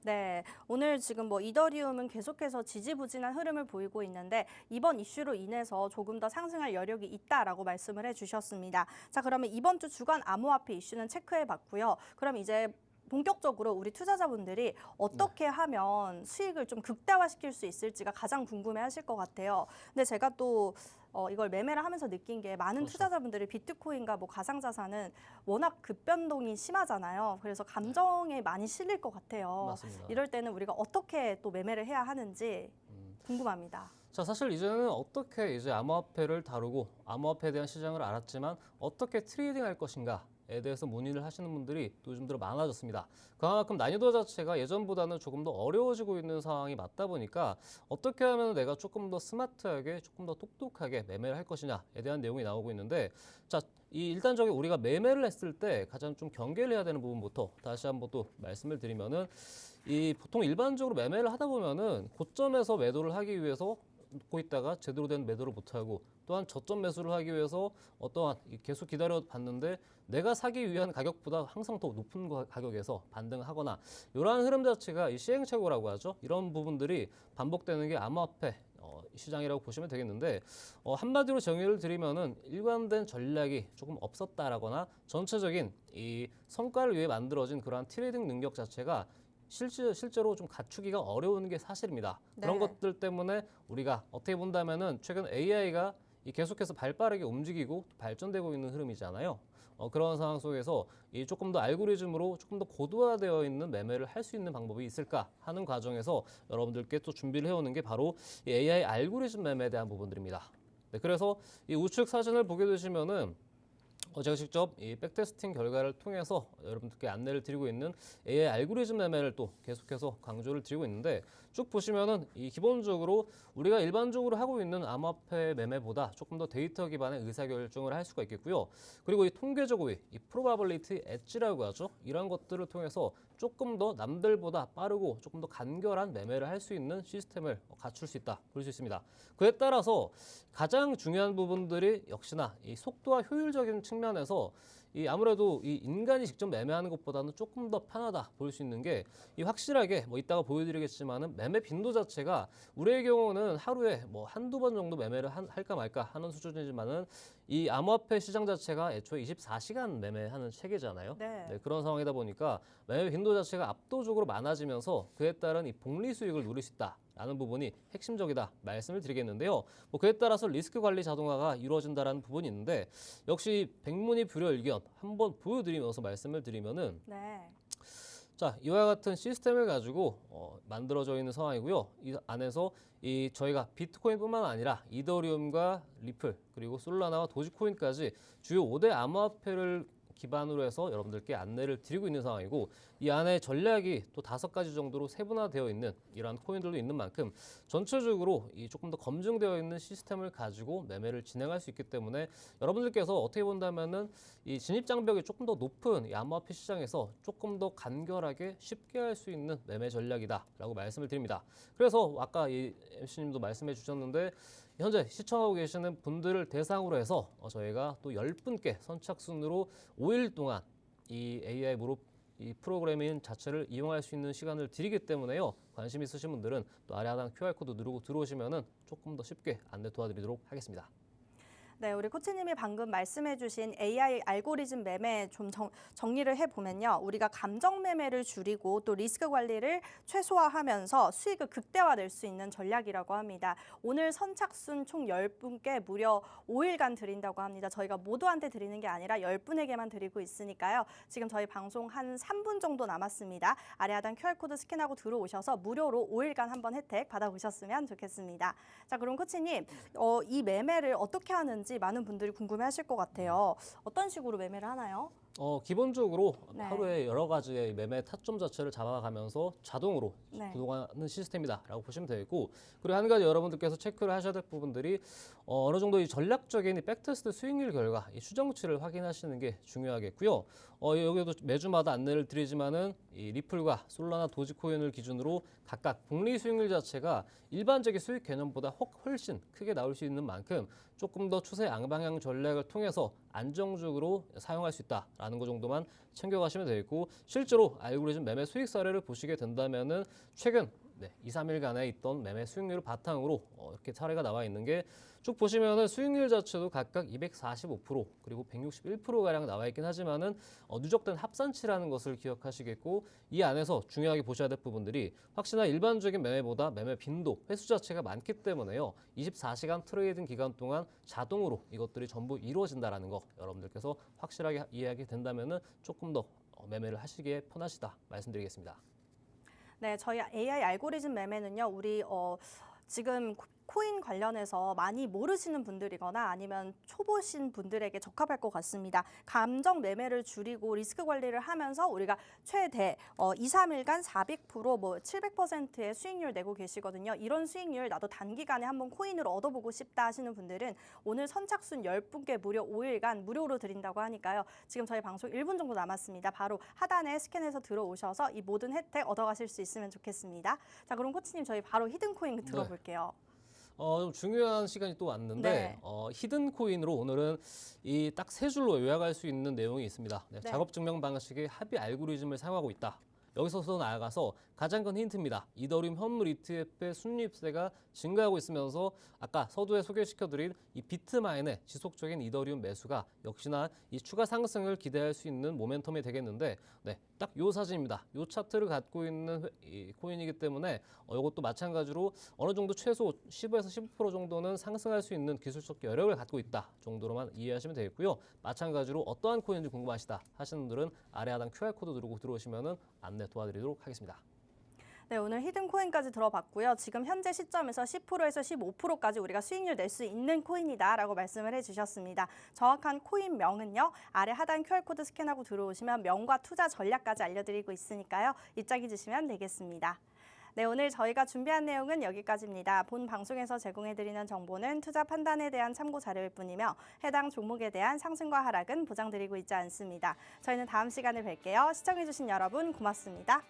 네, 오늘 지금 이더리움은 계속해서 지지부진한 흐름을 보이고 있는데 이번 이슈로 인해서 조금 더 상승할 여력이 있다라고 말씀을 해주셨습니다. 자, 그러면 이번 주 주간 암호화폐 이슈는 체크해봤고요. 그럼 이제 본격적으로 우리 투자자분들이 어떻게 하면 수익을 좀 극대화시킬 수 있을지가 가장 궁금해하실 것 같아요. 근데 제가 또 이걸 매매를 하면서 느낀 게 많은 그렇죠. 투자자분들이 비트코인과 가상자산은 워낙 급변동이 심하잖아요. 그래서 감정에 많이 실릴 것 같아요. 맞습니다. 이럴 때는 우리가 어떻게 또 매매를 해야 하는지 궁금합니다. 자, 사실 이제는 어떻게 이제 암호화폐를 다루고 암호화폐에 대한 시장을 알았지만 어떻게 트레이딩할 것인가에 대해서 문의를 하시는 분들이 또 요즘 들어 많아졌습니다. 그만큼 난이도 자체가 예전보다는 조금 더 어려워지고 있는 상황이 맞다 보니까 어떻게 하면 내가 조금 더 스마트하게, 조금 더 똑똑하게 매매를 할 것이냐에 대한 내용이 나오고 있는데, 자, 이 일단적으로 우리가 매매를 했을 때 가장 좀 경계를 해야 되는 부분부터 다시 한번 또 말씀을 드리면은, 이 보통 일반적으로 매매를 하다 보면은 고점에서 매도를 하기 위해서 놓고 있다가 제대로 된 매도를 못하고, 또한 저점 매수를 하기 위해서 어떠한 계속 기다려 봤는데 내가 사기 위한 가격보다 항상 더 높은 가격에서 반등하거나, 이러한 흐름 자체가 이 시행착오라고 하죠. 이런 부분들이 반복되는 게 암호화폐 시장이라고 보시면 되겠는데, 한마디로 정의를 드리면은 일관된 전략이 조금 없었다라거나 전체적인 이 성과를 위해 만들어진 그러한 트레이딩 능력 자체가 실제로 좀 갖추기가 어려운 게 사실입니다. 네. 그런 것들 때문에 우리가 어떻게 본다면은 최근 AI가 계속해서 발빠르게 움직이고 발전되고 있는 흐름이잖아요. 그런 상황 속에서 이 조금 더 알고리즘으로 조금 더 고도화되어 있는 매매를 할 수 있는 방법이 있을까 하는 과정에서 여러분들께 또 준비를 해오는 게 바로 이 AI 알고리즘 매매에 대한 부분들입니다. 네, 그래서 이 우측 사진을 보게 되시면은 제가 직접 이 백테스팅 결과를 통해서 여러분들께 안내를 드리고 있는 AI 알고리즘 매매를 또 계속해서 강조를 드리고 있는데, 쭉 보시면은 이 기본적으로 우리가 일반적으로 하고 있는 암호화폐 매매보다 조금 더 데이터 기반의 의사결정을 할 수가 있겠고요. 그리고 이 통계적 우위, 이 probability edge라고 하죠. 이런 것들을 통해서 조금 더 남들보다 빠르고 조금 더 간결한 매매를 할 수 있는 시스템을 갖출 수 있다 볼 수 있습니다. 그에 따라서 가장 중요한 부분들이 역시나 이 속도와 효율적인 측면에서 이 아무래도 이 인간이 직접 매매하는 것보다는 조금 더 편하다 볼 수 있는 게 이 확실하게 뭐 이따가 보여드리겠지만은 매매 빈도 자체가 우리의 경우는 하루에 뭐 한두 번 정도 매매를 할까 말까 하는 수준이지만은 이 암호화폐 시장 자체가 애초에 24시간 매매하는 체계잖아요. 네. 그런 상황이다 보니까 매매 빈도 자체가 압도적으로 많아지면서 그에 따른 이 복리 수익을 누릴 수 있다라는 부분이 핵심적이다 말씀을 드리겠는데요. 뭐 그에 따라서 리스크 관리 자동화가 이루어진다라는 부분이 있는데 역시 백문이 불여일견 한번 보여드리면서 말씀을 드리면은 네. 자, 이와 같은 시스템을 가지고 만들어져 있는 상황이고요. 이 안에서 이 저희가 비트코인뿐만 아니라 이더리움과 리플 그리고 솔라나와 도지코인까지 주요 5대 암호화폐를 기반으로 해서 여러분들께 안내를 드리고 있는 상황이고 이 안에 전략이 또 5가지 정도로 세분화되어 있는 이러한 코인들도 있는 만큼 전체적으로 이 조금 더 검증되어 있는 시스템을 가지고 매매를 진행할 수 있기 때문에 여러분들께서 어떻게 본다면은 이 진입 장벽이 조금 더 높은 이 암호화폐 시장에서 조금 더 간결하게 쉽게 할 수 있는 매매 전략이다라고 말씀을 드립니다. 그래서 아까 이 MC님도 말씀해 주셨는데 현재 시청하고 계시는 분들을 대상으로 해서 저희가 또 10분께 선착순으로 5일 동안 이 AI 무릎 이 프로그래밍 자체를 이용할 수 있는 시간을 드리기 때문에요. 관심 있으신 분들은 또 아래 하단 QR코드 누르고 들어오시면은 조금 더 쉽게 안내 도와드리도록 하겠습니다. 네, 우리 코치님이 방금 말씀해주신 AI 알고리즘 매매 좀 정리를 해보면요. 우리가 감정 매매를 줄이고 또 리스크 관리를 최소화하면서 수익을 극대화낼 수 있는 전략이라고 합니다. 오늘 선착순 총 10분께 무려 5일간 드린다고 합니다. 저희가 모두한테 드리는 게 아니라 10분에게만 드리고 있으니까요. 지금 저희 방송 한 3분 정도 남았습니다. 아래 하단 QR코드 스캔하고 들어오셔서 무료로 5일간 한번 혜택 받아보셨으면 좋겠습니다. 자, 그럼 코치님, 이 매매를 어떻게 하는지 많은 분들이 궁금해하실 것 같아요. 어떤 식으로 매매를 하나요? 기본적으로 네. 하루에 여러 가지의 매매 타점 자체를 잡아가면서 자동으로 네. 구동하는 시스템이다라고 보시면 되고 그리고 한 가지 여러분들께서 체크를 하셔야 될 부분들이 어느 정도 이 전략적인 이 백테스트 수익률 결과 이 추정치를 확인하시는 게 중요하겠고요. 여기도 매주마다 안내를 드리지만은 이 리플과 솔라나 도지코인을 기준으로 각각 복리 수익률 자체가 일반적인 수익 개념보다 훨씬 크게 나올 수 있는 만큼 조금 더 추세 양방향 전략을 통해서 안정적으로 사용할 수 있다라는 것 정도만 챙겨가시면 되겠고 실제로 알고리즘 매매 수익 사례를 보시게 된다면은 최근 2, 3일간에 있던 매매 수익률을 바탕으로 이렇게 사례가 나와 있는 게 쭉 보시면은 수익률 자체도 각각 245% 그리고 161%가량 나와 있긴 하지만은 누적된 합산치라는 것을 기억하시겠고 이 안에서 중요하게 보셔야 될 부분들이 확실히 일반적인 매매보다 매매 빈도, 횟수 자체가 많기 때문에요. 24시간 트레이딩 기간 동안 자동으로 이것들이 전부 이루어진다라는 거 여러분들께서 확실하게 이해하게 된다면은 조금 더 매매를 하시기에 편하시다 말씀드리겠습니다. 네, 저희 AI 알고리즘 매매는요. 우리 지금 코인 관련해서 많이 모르시는 분들이거나 아니면 초보신 분들에게 적합할 것 같습니다. 감정 매매를 줄이고 리스크 관리를 하면서 우리가 최대 2, 3일간 400% 뭐 700%의 수익률 내고 계시거든요. 이런 수익률 나도 단기간에 한번 코인으로 얻어보고 싶다 하시는 분들은 오늘 선착순 10분께 무려 5일간 무료로 드린다고 하니까요. 지금 저희 방송 1분 정도 남았습니다. 바로 하단에 스캔해서 들어오셔서 이 모든 혜택 얻어가실 수 있으면 좋겠습니다. 자, 그럼 코치님 저희 바로 히든코인 들어볼게요. 좀 중요한 시간이 또 왔는데 네. 히든 코인으로 오늘은 이 딱 세 줄로 요약할 수 있는 내용이 있습니다. 네. 작업 증명 방식의 합의 알고리즘을 사용하고 있다. 여기서 나아가서 가장 큰 힌트입니다. 이더리움 현물 ETF의 순이입세가 증가하고 있으면서 아까 서두에 소개시켜드린 이 비트마인의 지속적인 이더리움 매수가 역시나 이 추가 상승을 기대할 수 있는 모멘텀이 되겠는데 딱 요 사진입니다. 요 차트를 갖고 있는 이 코인이기 때문에 이것도 마찬가지로 어느 정도 최소 10에서 15% 정도는 상승할 수 있는 기술적 여력을 갖고 있다 정도로만 이해하시면 되겠고요. 마찬가지로 어떠한 코인인지 궁금하시다 하시는 분들은 아래 하단 QR코드 누르고 들어오시면 안내 도와드리도록 하겠습니다. 네, 오늘 히든코인까지 들어봤고요. 지금 현재 시점에서 10%에서 15%까지 우리가 수익률 낼 수 있는 코인이다라고 말씀을 해주셨습니다. 정확한 코인명은요. 아래 하단 QR코드 스캔하고 들어오시면 명과 투자 전략까지 알려드리고 있으니까요. 입장해 주시면 되겠습니다. 네, 오늘 저희가 준비한 내용은 여기까지입니다. 본 방송에서 제공해드리는 정보는 투자 판단에 대한 참고 자료일 뿐이며 해당 종목에 대한 상승과 하락은 보장드리고 있지 않습니다. 저희는 다음 시간에 뵐게요. 시청해주신 여러분 고맙습니다.